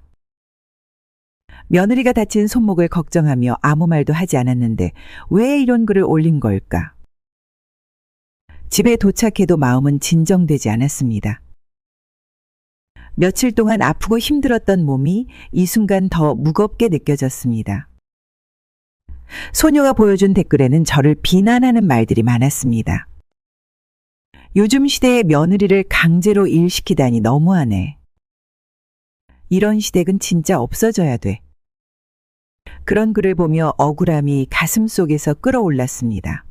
며느리가 다친 손목을 걱정하며 아무 말도 하지 않았는데 왜 이런 글을 올린 걸까? 집에 도착해도 마음은 진정되지 않았습니다. 며칠 동안 아프고 힘들었던 몸이 이 순간 더 무겁게 느껴졌습니다. 소녀가 보여준 댓글에는 저를 비난하는 말들이 많았습니다. 요즘 시대의 며느리를 강제로 일시키다니 너무하네. 이런 시댁은 진짜 없어져야 돼. 그런 글을 보며 억울함이 가슴 속에서 끓어올랐습니다.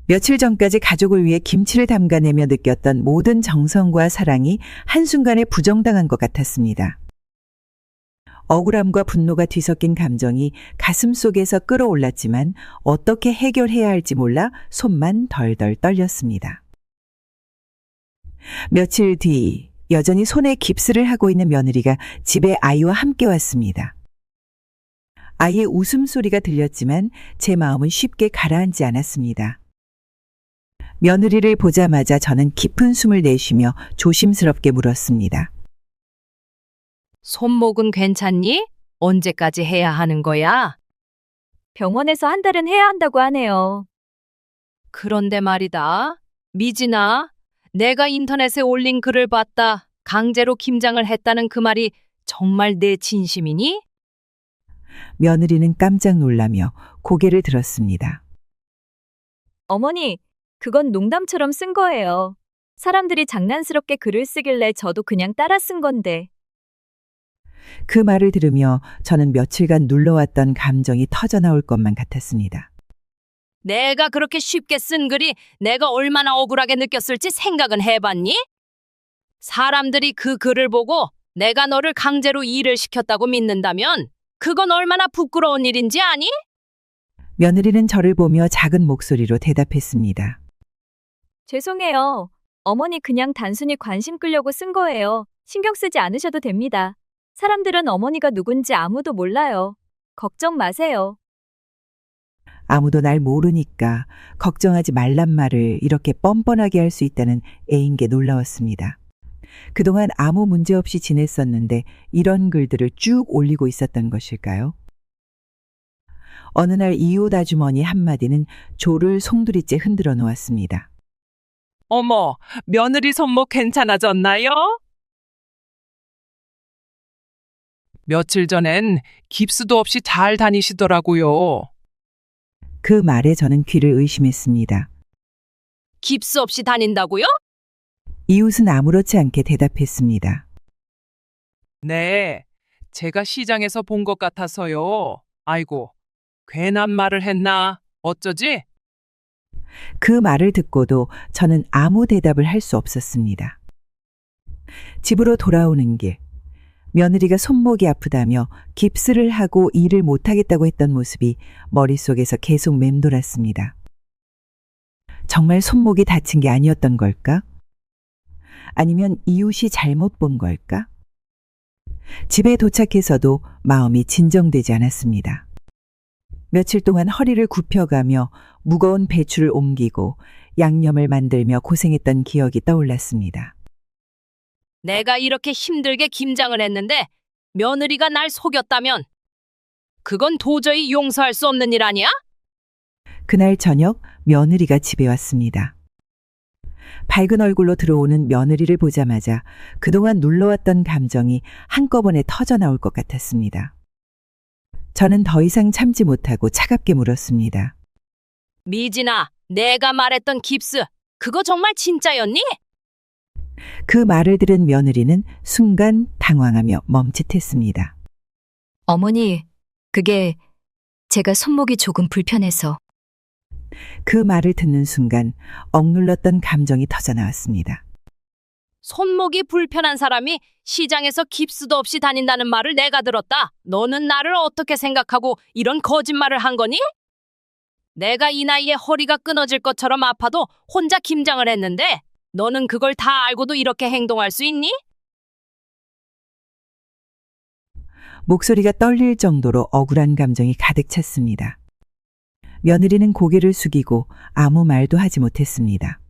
며칠 전까지 가족을 위해 김치를 담가내며 느꼈던 모든 정성과 사랑이 한순간에 부정당한 것 같았습니다. 억울함과 분노가 뒤섞인 감정이 가슴 속에서 끌어올랐지만 어떻게 해결해야 할지 몰라 손만 덜덜 떨렸습니다. 며칠 뒤 여전히 손에 깁스를 하고 있는 며느리가 집에 아이와 함께 왔습니다. 아이의 웃음소리가 들렸지만 제 마음은 쉽게 가라앉지 않았습니다. 며느리를 보자마자 저는 깊은 숨을 내쉬며 조심스럽게 물었습니다. 손목은 괜찮니? 언제까지 해야 하는 거야? 병원에서 한 달은 해야 한다고 하네요. 그런데 말이다. 미진아, 내가 인터넷에 올린 글을 봤다. 강제로 김장을 했다는 그 말이 정말 내 진심이니? 며느리는 깜짝 놀라며 고개를 들었습니다. 어머니, 그건 농담처럼 쓴 거예요. 사람들이 장난스럽게 글을 쓰길래 저도 그냥 따라 쓴 건데. 그 말을 들으며 저는 며칠간 눌러왔던 감정이 터져나올 것만 같았습니다. 내가 그렇게 쉽게 쓴 글이 내가 얼마나 억울하게 느꼈을지 생각은 해봤니? 사람들이 그 글을 보고 내가 너를 강제로 일을 시켰다고 믿는다면 그건 얼마나 부끄러운 일인지 아니? 며느리는 저를 보며 작은 목소리로 대답했습니다. 죄송해요. 어머니 그냥 단순히 관심 끌려고 쓴 거예요. 신경 쓰지 않으셔도 됩니다. 사람들은 어머니가 누군지 아무도 몰라요. 걱정 마세요. 아무도 날 모르니까 걱정하지 말란 말을 이렇게 뻔뻔하게 할 수 있다는 애인 게 놀라웠습니다. 그동안 아무 문제 없이 지냈었는데 이런 글들을 쭉 올리고 있었던 것일까요? 어느 날 이웃 아주머니 한마디는 조를 송두리째 흔들어 놓았습니다. 어머, 며느리 손목 괜찮아졌나요? 며칠 전엔 깁스도 없이 잘 다니시더라고요. 그 말에 저는 귀를 의심했습니다. 깁스 없이 다닌다고요? 이웃은 아무렇지 않게 대답했습니다. 네, 제가 시장에서 본 것 같아서요. 아이고, 괜한 말을 했나? 어쩌지? 그 말을 듣고도 저는 아무 대답을 할 수 없었습니다. 집으로 돌아오는 길, 며느리가 손목이 아프다며 깁스를 하고 일을 못하겠다고 했던 모습이 머릿속에서 계속 맴돌았습니다. 정말 손목이 다친 게 아니었던 걸까? 아니면 이웃이 잘못 본 걸까? 집에 도착해서도 마음이 진정되지 않았습니다. 며칠 동안 허리를 굽혀가며 무거운 배추를 옮기고 양념을 만들며 고생했던 기억이 떠올랐습니다. 내가 이렇게 힘들게 김장을 했는데 며느리가 날 속였다면 그건 도저히 용서할 수 없는 일 아니야? 그날 저녁 며느리가 집에 왔습니다. 밝은 얼굴로 들어오는 며느리를 보자마자 그동안 눌러왔던 감정이 한꺼번에 터져나올 것 같았습니다. 저는 더 이상 참지 못하고 차갑게 물었습니다. 미진아, 내가 말했던 깁스, 그거 정말 진짜였니? 그 말을 들은 며느리는 순간 당황하며 멈칫했습니다. 어머니, 그게 제가 손목이 조금 불편해서. 그 말을 듣는 순간 억눌렀던 감정이 터져나왔습니다. 손목이 불편한 사람이 시장에서 깁스도 없이 다닌다는 말을 내가 들었다. 너는 나를 어떻게 생각하고 이런 거짓말을 한 거니? 내가 이 나이에 허리가 끊어질 것처럼 아파도 혼자 김장을 했는데 너는 그걸 다 알고도 이렇게 행동할 수 있니? 목소리가 떨릴 정도로 억울한 감정이 가득 찼습니다. 며느리는 고개를 숙이고 아무 말도 하지 못했습니다.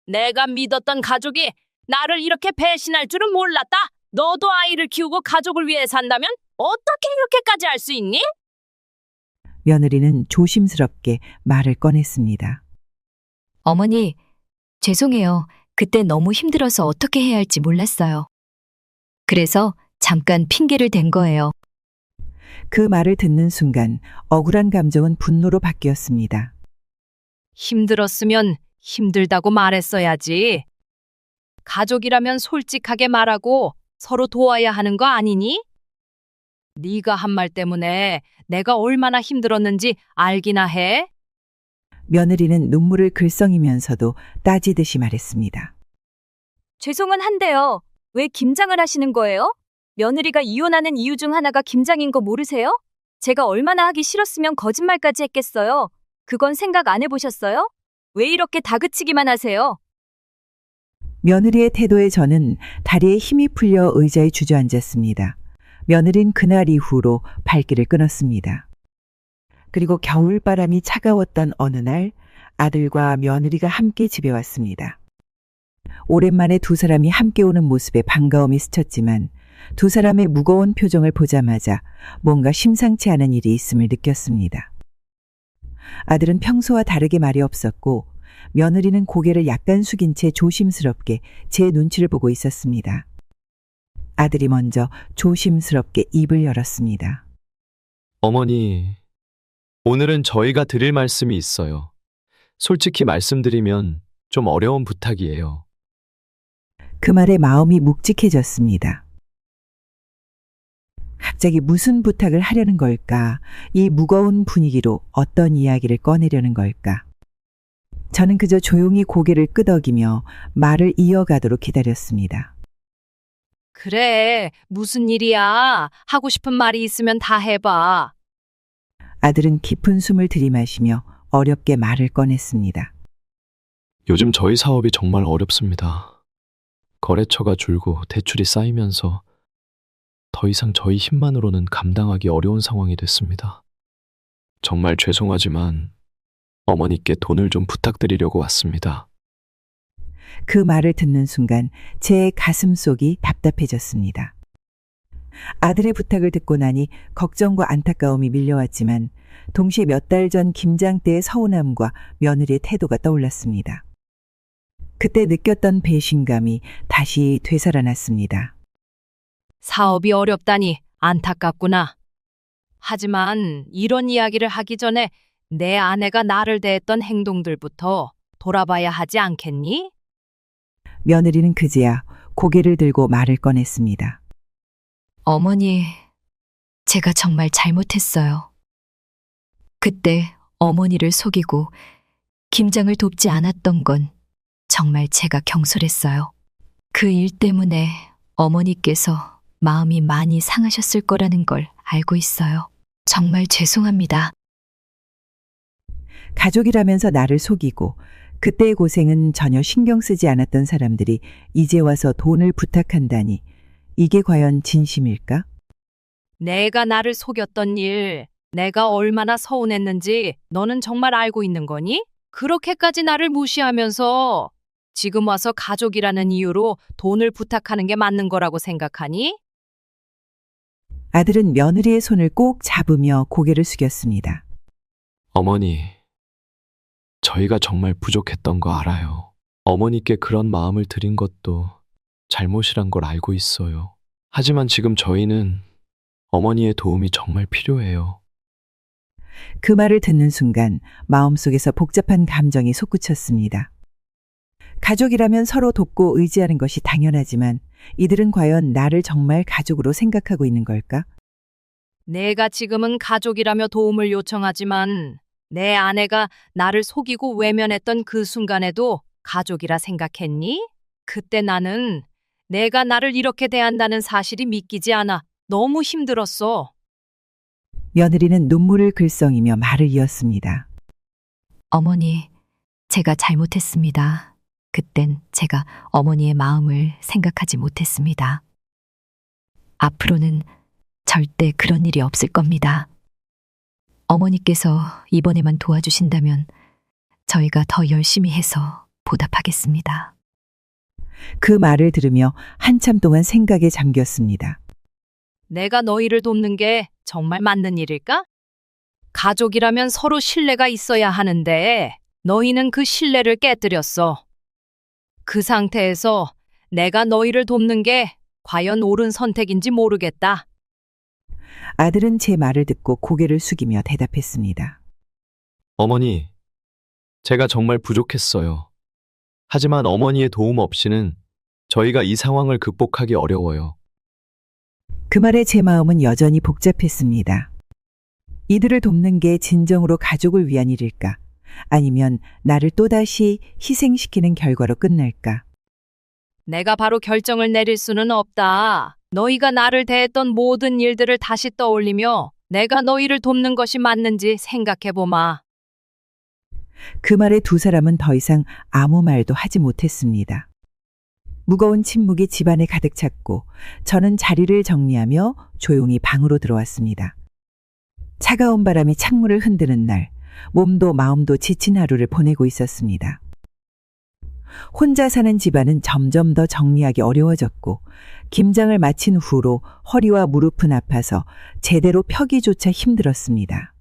내가 믿었던 가족이 나를 이렇게 배신할 줄은 몰랐다. 너도 아이를 키우고 가족을 위해 산다면 어떻게 이렇게까지 할 수 있니? 며느리는 조심스럽게 말을 꺼냈습니다. 어머니, 죄송해요. 그때 너무 힘들어서 어떻게 해야 할지 몰랐어요. 그래서 잠깐 핑계를 댄 거예요. 그 말을 듣는 순간 억울한 감정은 분노로 바뀌었습니다. 힘들었으면 힘들다고 말했어야지. 가족이라면 솔직하게 말하고 서로 도와야 하는 거 아니니? 네가 한 말 때문에 내가 얼마나 힘들었는지 알기나 해? 며느리는 눈물을 글썽이면서도 따지듯이 말했습니다. 죄송은 한데요. 왜 김장을 하시는 거예요? 며느리가 이혼하는 이유 중 하나가 김장인 거 모르세요? 제가 얼마나 하기 싫었으면 거짓말까지 했겠어요. 그건 생각 안 해보셨어요? 왜 이렇게 다그치기만 하세요? 며느리의 태도에 저는 다리에 힘이 풀려 의자에 주저앉았습니다. 며느린 그날 이후로 발길을 끊었습니다. 그리고 겨울바람이 차가웠던 어느 날 아들과 며느리가 함께 집에 왔습니다. 오랜만에 두 사람이 함께 오는 모습에 반가움이 스쳤지만 두 사람의 무거운 표정을 보자마자 뭔가 심상치 않은 일이 있음을 느꼈습니다. 아들은 평소와 다르게 말이 없었고 며느리는 고개를 약간 숙인 채 조심스럽게 제 눈치를 보고 있었습니다. 아들이 먼저 조심스럽게 입을 열었습니다. 어머니, 오늘은 저희가 드릴 말씀이 있어요. 솔직히 말씀드리면 좀 어려운 부탁이에요. 그 말에 마음이 묵직해졌습니다. 갑자기 무슨 부탁을 하려는 걸까? 이 무거운 분위기로 어떤 이야기를 꺼내려는 걸까? 저는 그저 조용히 고개를 끄덕이며 말을 이어가도록 기다렸습니다. 그래, 무슨 일이야? 하고 싶은 말이 있으면 다 해봐. 아들은 깊은 숨을 들이마시며 어렵게 말을 꺼냈습니다. 요즘 저희 사업이 정말 어렵습니다. 거래처가 줄고 대출이 쌓이면서 더 이상 저희 힘만으로는 감당하기 어려운 상황이 됐습니다. 정말 죄송하지만 어머니께 돈을 좀 부탁드리려고 왔습니다. 그 말을 듣는 순간 제 가슴 속이 답답해졌습니다. 아들의 부탁을 듣고 나니 걱정과 안타까움이 밀려왔지만 동시에 몇 달 전 김장 때의 서운함과 며느리의 태도가 떠올랐습니다. 그때 느꼈던 배신감이 다시 되살아났습니다. 사업이 어렵다니 안타깝구나. 하지만 이런 이야기를 하기 전에 내 아내가 나를 대했던 행동들부터 돌아봐야 하지 않겠니? 며느리는 그제야 고개를 들고 말을 꺼냈습니다. 어머니, 제가 정말 잘못했어요. 그때 어머니를 속이고 김장을 돕지 않았던 건 정말 제가 경솔했어요. 그 일 때문에 어머니께서 마음이 많이 상하셨을 거라는 걸 알고 있어요. 정말 죄송합니다. 가족이라면서 나를 속이고 그때의 고생은 전혀 신경 쓰지 않았던 사람들이 이제 와서 돈을 부탁한다니 이게 과연 진심일까? 내가 나를 속였던 일, 내가 얼마나 서운했는지 너는 정말 알고 있는 거니? 그렇게까지 나를 무시하면서 지금 와서 가족이라는 이유로 돈을 부탁하는 게 맞는 거라고 생각하니? 아들은 며느리의 손을 꼭 잡으며 고개를 숙였습니다. 어머니, 저희가 정말 부족했던 거 알아요. 어머니께 그런 마음을 드린 것도 잘못이란 걸 알고 있어요. 하지만 지금 저희는 어머니의 도움이 정말 필요해요. 그 말을 듣는 순간 마음속에서 복잡한 감정이 솟구쳤습니다. 가족이라면 서로 돕고 의지하는 것이 당연하지만 이들은 과연 나를 정말 가족으로 생각하고 있는 걸까? 내가 지금은 가족이라며 도움을 요청하지만 내 아내가 나를 속이고 외면했던 그 순간에도 가족이라 생각했니? 그때 나는 내가 나를 이렇게 대한다는 사실이 믿기지 않아 너무 힘들었어. 며느리는 눈물을 글썽이며 말을 이었습니다. 어머니, 제가 잘못했습니다. 그땐 제가 어머니의 마음을 생각하지 못했습니다. 앞으로는 절대 그런 일이 없을 겁니다. 어머니께서 이번에만 도와주신다면 저희가 더 열심히 해서 보답하겠습니다. 그 말을 들으며 한참 동안 생각에 잠겼습니다. 내가 너희를 돕는 게 정말 맞는 일일까? 가족이라면 서로 신뢰가 있어야 하는데 너희는 그 신뢰를 깨뜨렸어. 그 상태에서 내가 너희를 돕는 게 과연 옳은 선택인지 모르겠다. 아들은 제 말을 듣고 고개를 숙이며 대답했습니다. 어머니, 제가 정말 부족했어요. 하지만 어머니의 도움 없이는 저희가 이 상황을 극복하기 어려워요. 그 말에 제 마음은 여전히 복잡했습니다. 이들을 돕는 게 진정으로 가족을 위한 일일까? 아니면 나를 또다시 희생시키는 결과로 끝날까? 내가 바로 결정을 내릴 수는 없다. 너희가 나를 대했던 모든 일들을 다시 떠올리며 내가 너희를 돕는 것이 맞는지 생각해보마. 그 말에 두 사람은 더 이상 아무 말도 하지 못했습니다. 무거운 침묵이 집안에 가득 찼고 저는 자리를 정리하며 조용히 방으로 들어왔습니다. 차가운 바람이 창문을 흔드는 날, 몸도 마음도 지친 하루를 보내고 있었습니다. 혼자 사는 집안은 점점 더 정리하기 어려워졌고 김장을 마친 후로 허리와 무릎은 아파서 제대로 펴기조차 힘들었습니다.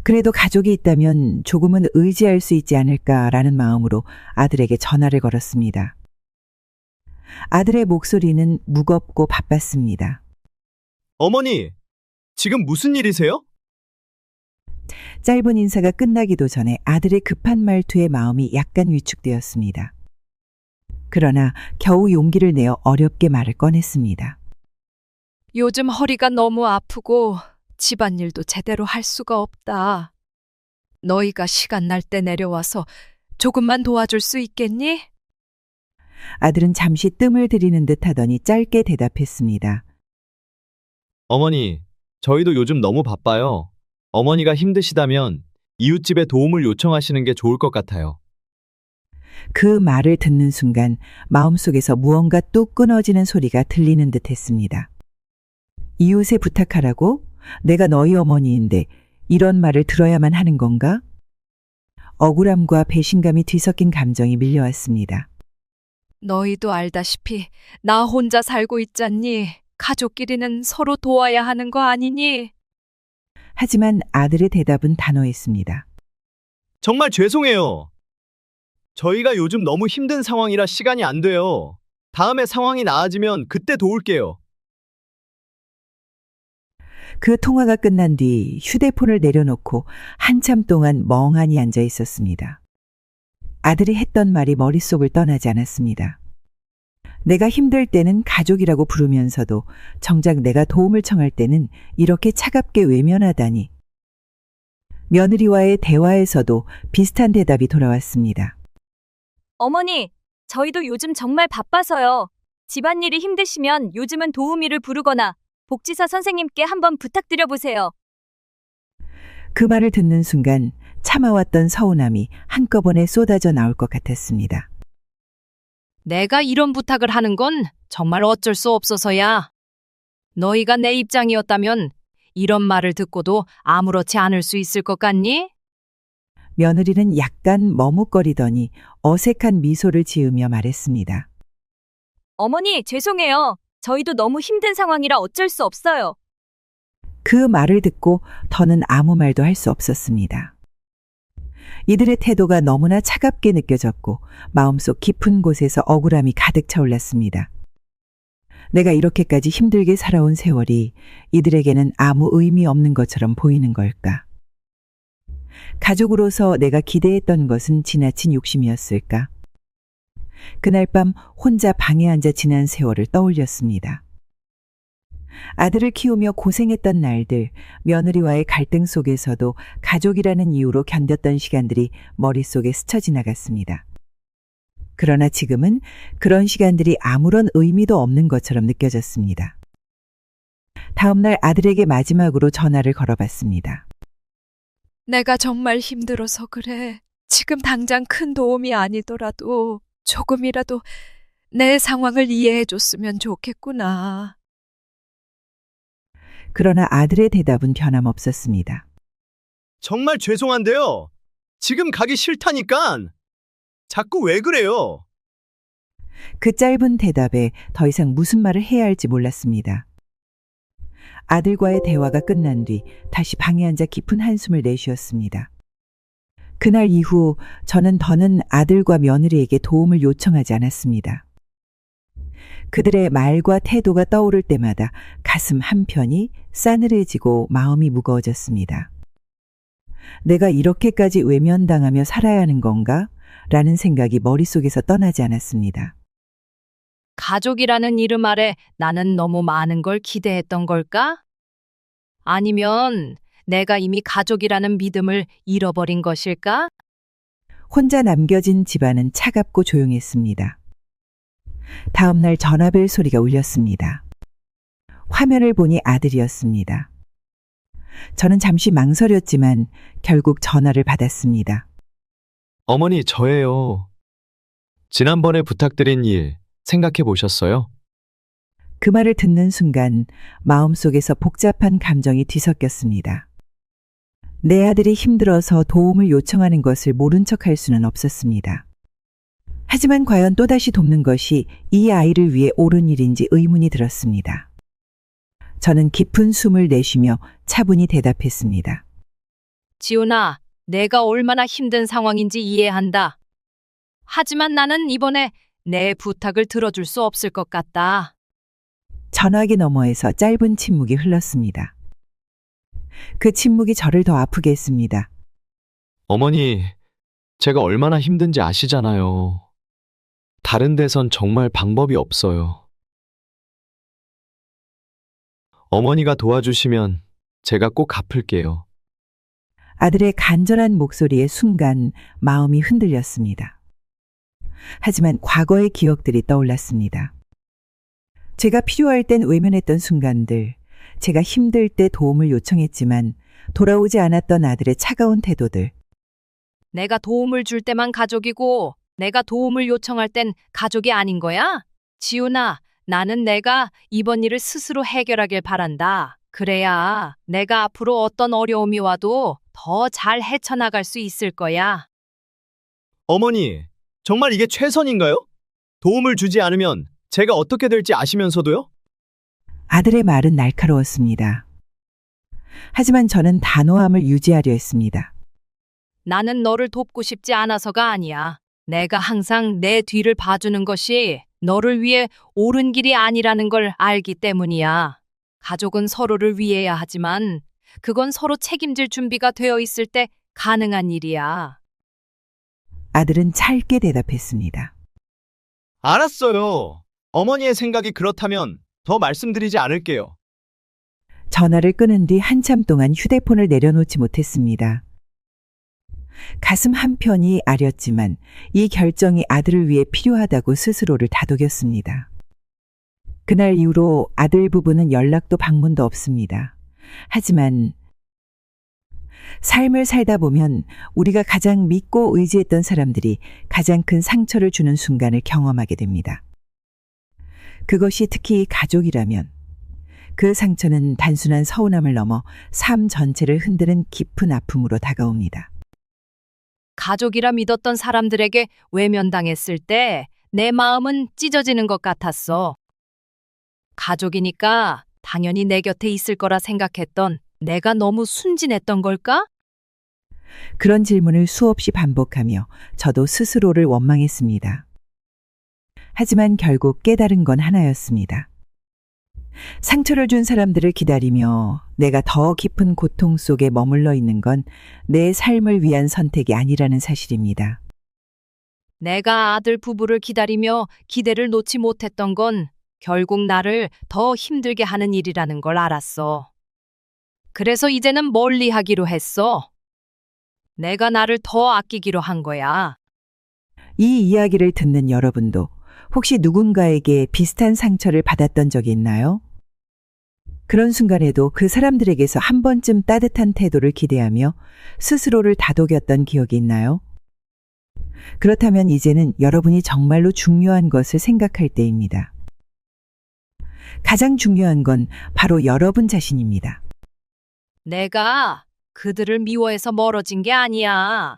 그래도 가족이 있다면 조금은 의지할 수 있지 않을까라는 마음으로 아들에게 전화를 걸었습니다. 아들의 목소리는 무겁고 바빴습니다. 어머니, 지금 무슨 일이세요? 짧은 인사가 끝나기도 전에 아들의 급한 말투에 마음이 약간 위축되었습니다. 그러나 겨우 용기를 내어 어렵게 말을 꺼냈습니다. 요즘 허리가 너무 아프고 집안일도 제대로 할 수가 없다. 너희가 시간 날 때 내려와서 조금만 도와줄 수 있겠니? 아들은 잠시 뜸을 들이는 듯 하더니 짧게 대답했습니다. 어머니, 저희도 요즘 너무 바빠요. 어머니가 힘드시다면 이웃집에 도움을 요청하시는 게 좋을 것 같아요. 그 말을 듣는 순간 마음속에서 무언가 뚝 끊어지는 소리가 들리는 듯 했습니다. 이웃에 부탁하라고? 내가 너희 어머니인데 이런 말을 들어야만 하는 건가? 억울함과 배신감이 뒤섞인 감정이 밀려왔습니다. 너희도 알다시피 나 혼자 살고 있잖니. 가족끼리는 서로 도와야 하는 거 아니니? 하지만 아들의 대답은 단호했습니다. 정말 죄송해요. 저희가 요즘 너무 힘든 상황이라 시간이 안 돼요. 다음에 상황이 나아지면 그때 도울게요. 그 통화가 끝난 뒤 휴대폰을 내려놓고 한참 동안 멍하니 앉아 있었습니다. 아들이 했던 말이 머릿속을 떠나지 않았습니다. 내가 힘들 때는 가족이라고 부르면서도 정작 내가 도움을 청할 때는 이렇게 차갑게 외면하다니. 며느리와의 대화에서도 비슷한 대답이 돌아왔습니다. 어머니, 저희도 요즘 정말 바빠서요. 집안일이 힘드시면 요즘은 도우미를 부르거나 복지사 선생님께 한번 부탁드려 보세요. 그 말을 듣는 순간 참아왔던 서운함이 한꺼번에 쏟아져 나올 것 같았습니다. 내가 이런 부탁을 하는 건 정말 어쩔 수 없어서야. 너희가 내 입장이었다면 이런 말을 듣고도 아무렇지 않을 수 있을 것 같니? 며느리는 약간 머뭇거리더니 어색한 미소를 지으며 말했습니다. 어머니, 죄송해요. 저희도 너무 힘든 상황이라 어쩔 수 없어요. 그 말을 듣고 더는 아무 말도 할 수 없었습니다. 이들의 태도가 너무나 차갑게 느껴졌고 마음속 깊은 곳에서 억울함이 가득 차올랐습니다. 내가 이렇게까지 힘들게 살아온 세월이 이들에게는 아무 의미 없는 것처럼 보이는 걸까? 가족으로서 내가 기대했던 것은 지나친 욕심이었을까? 그날 밤 혼자 방에 앉아 지난 세월을 떠올렸습니다. 아들을 키우며 고생했던 날들, 며느리와의 갈등 속에서도 가족이라는 이유로 견뎠던 시간들이 머릿속에 스쳐 지나갔습니다. 그러나 지금은 그런 시간들이 아무런 의미도 없는 것처럼 느껴졌습니다. 다음 날 아들에게 마지막으로 전화를 걸어봤습니다. 내가 정말 힘들어서 그래. 지금 당장 큰 도움이 아니더라도 조금이라도 내 상황을 이해해 줬으면 좋겠구나. 그러나 아들의 대답은 변함없었습니다. 정말 죄송한데요. 지금 가기 싫다니까. 자꾸 왜 그래요? 그 짧은 대답에 더 이상 무슨 말을 해야 할지 몰랐습니다. 아들과의 대화가 끝난 뒤 다시 방에 앉아 깊은 한숨을 내쉬었습니다. 그날 이후 저는 더는 아들과 며느리에게 도움을 요청하지 않았습니다. 그들의 말과 태도가 떠오를 때마다 가슴 한편이 싸늘해지고 마음이 무거워졌습니다. 내가 이렇게까지 외면당하며 살아야 하는 건가? 라는 생각이 머릿속에서 떠나지 않았습니다. 가족이라는 이름 아래 나는 너무 많은 걸 기대했던 걸까? 아니면 내가 이미 가족이라는 믿음을 잃어버린 것일까? 혼자 남겨진 집안은 차갑고 조용했습니다. 다음 날 전화벨 소리가 울렸습니다. 화면을 보니 아들이었습니다. 저는 잠시 망설였지만 결국 전화를 받았습니다. 어머니, 저예요. 지난번에 부탁드린 일 생각해 보셨어요? 그 말을 듣는 순간 마음속에서 복잡한 감정이 뒤섞였습니다. 내 아들이 힘들어서 도움을 요청하는 것을 모른 척할 수는 없었습니다. 하지만 과연 또다시 돕는 것이 이 아이를 위해 옳은 일인지 의문이 들었습니다. 저는 깊은 숨을 내쉬며 차분히 대답했습니다. 지훈아, 내가 얼마나 힘든 상황인지 이해한다. 하지만 나는 이번에 내 부탁을 들어줄 수 없을 것 같다. 전화기 너머에서 짧은 침묵이 흘렀습니다. 그 침묵이 저를 더 아프게 했습니다. 어머니, 제가 얼마나 힘든지 아시잖아요. 다른 데선 정말 방법이 없어요. 어머니가 도와주시면 제가 꼭 갚을게요. 아들의 간절한 목소리에 순간 마음이 흔들렸습니다. 하지만 과거의 기억들이 떠올랐습니다. 제가 필요할 땐 외면했던 순간들, 제가 힘들 때 도움을 요청했지만 돌아오지 않았던 아들의 차가운 태도들, 내가 도움을 줄 때만 가족이고 내가 도움을 요청할 땐 가족이 아닌 거야? 지훈아, 나는 내가 이번 일을 스스로 해결하길 바란다. 그래야 내가 앞으로 어떤 어려움이 와도 더 잘 헤쳐나갈 수 있을 거야. 어머니, 정말 이게 최선인가요? 도움을 주지 않으면 제가 어떻게 될지 아시면서도요? 아들의 말은 날카로웠습니다. 하지만 저는 단호함을 유지하려 했습니다. 나는 너를 돕고 싶지 않아서가 아니야. 내가 항상 내 뒤를 봐주는 것이 너를 위해 옳은 길이 아니라는 걸 알기 때문이야. 가족은 서로를 위해야 하지만 그건 서로 책임질 준비가 되어 있을 때 가능한 일이야. 아들은 짧게 대답했습니다. 알았어요. 어머니의 생각이 그렇다면 더 말씀드리지 않을게요. 전화를 끊은 뒤 한참 동안 휴대폰을 내려놓지 못했습니다. 가슴 한편이 아렸지만 이 결정이 아들을 위해 필요하다고 스스로를 다독였습니다. 그날 이후로 아들 부부는 연락도 방문도 없습니다. 하지만 삶을 살다 보면 우리가 가장 믿고 의지했던 사람들이 가장 큰 상처를 주는 순간을 경험하게 됩니다. 그것이 특히 가족이라면 그 상처는 단순한 서운함을 넘어 삶 전체를 흔드는 깊은 아픔으로 다가옵니다. 가족이라 믿었던 사람들에게 외면당했을 때 내 마음은 찢어지는 것 같았어. 가족이니까 당연히 내 곁에 있을 거라 생각했던 내가 너무 순진했던 걸까? 그런 질문을 수없이 반복하며 저도 스스로를 원망했습니다. 하지만 결국 깨달은 건 하나였습니다. 상처를 준 사람들을 기다리며 내가 더 깊은 고통 속에 머물러 있는 건 내 삶을 위한 선택이 아니라는 사실입니다. 내가 아들 부부를 기다리며 기대를 놓지 못했던 건 결국 나를 더 힘들게 하는 일이라는 걸 알았어. 그래서 이제는 멀리 하기로 했어. 내가 나를 더 아끼기로 한 거야. 이 이야기를 듣는 여러분도 혹시 누군가에게 비슷한 상처를 받았던 적이 있나요? 그런 순간에도 그 사람들에게서 한 번쯤 따뜻한 태도를 기대하며 스스로를 다독였던 기억이 있나요? 그렇다면 이제는 여러분이 정말로 중요한 것을 생각할 때입니다. 가장 중요한 건 바로 여러분 자신입니다. 내가 그들을 미워해서 멀어진 게 아니야.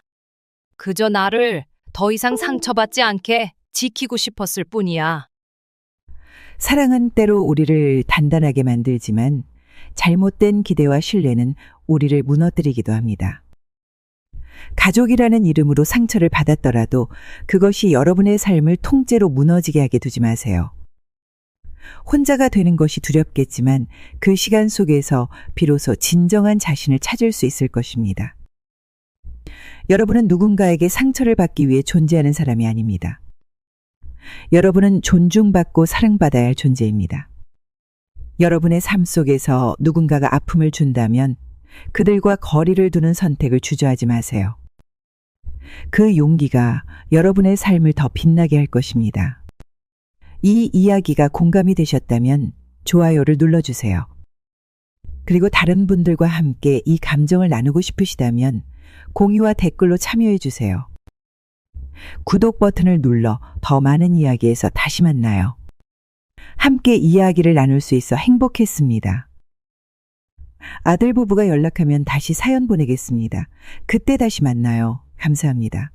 그저 나를 더 이상 상처받지 않게 지키고 싶었을 뿐이야. 사랑은 때로 우리를 단단하게 만들지만 잘못된 기대와 신뢰는 우리를 무너뜨리기도 합니다. 가족이라는 이름으로 상처를 받았더라도 그것이 여러분의 삶을 통째로 무너지게 하게 두지 마세요. 혼자가 되는 것이 두렵겠지만 그 시간 속에서 비로소 진정한 자신을 찾을 수 있을 것입니다. 여러분은 누군가에게 상처를 받기 위해 존재하는 사람이 아닙니다. 여러분은 존중받고 사랑받아야 할 존재입니다. 여러분의 삶 속에서 누군가가 아픔을 준다면 그들과 거리를 두는 선택을 주저하지 마세요. 그 용기가 여러분의 삶을 더 빛나게 할 것입니다. 이 이야기가 공감이 되셨다면 좋아요를 눌러주세요. 그리고 다른 분들과 함께 이 감정을 나누고 싶으시다면 공유와 댓글로 참여해주세요. 구독 버튼을 눌러 더 많은 이야기에서 다시 만나요. 함께 이야기를 나눌 수 있어 행복했습니다. 아들 부부가 연락하면 다시 사연 보내겠습니다. 그때 다시 만나요. 감사합니다.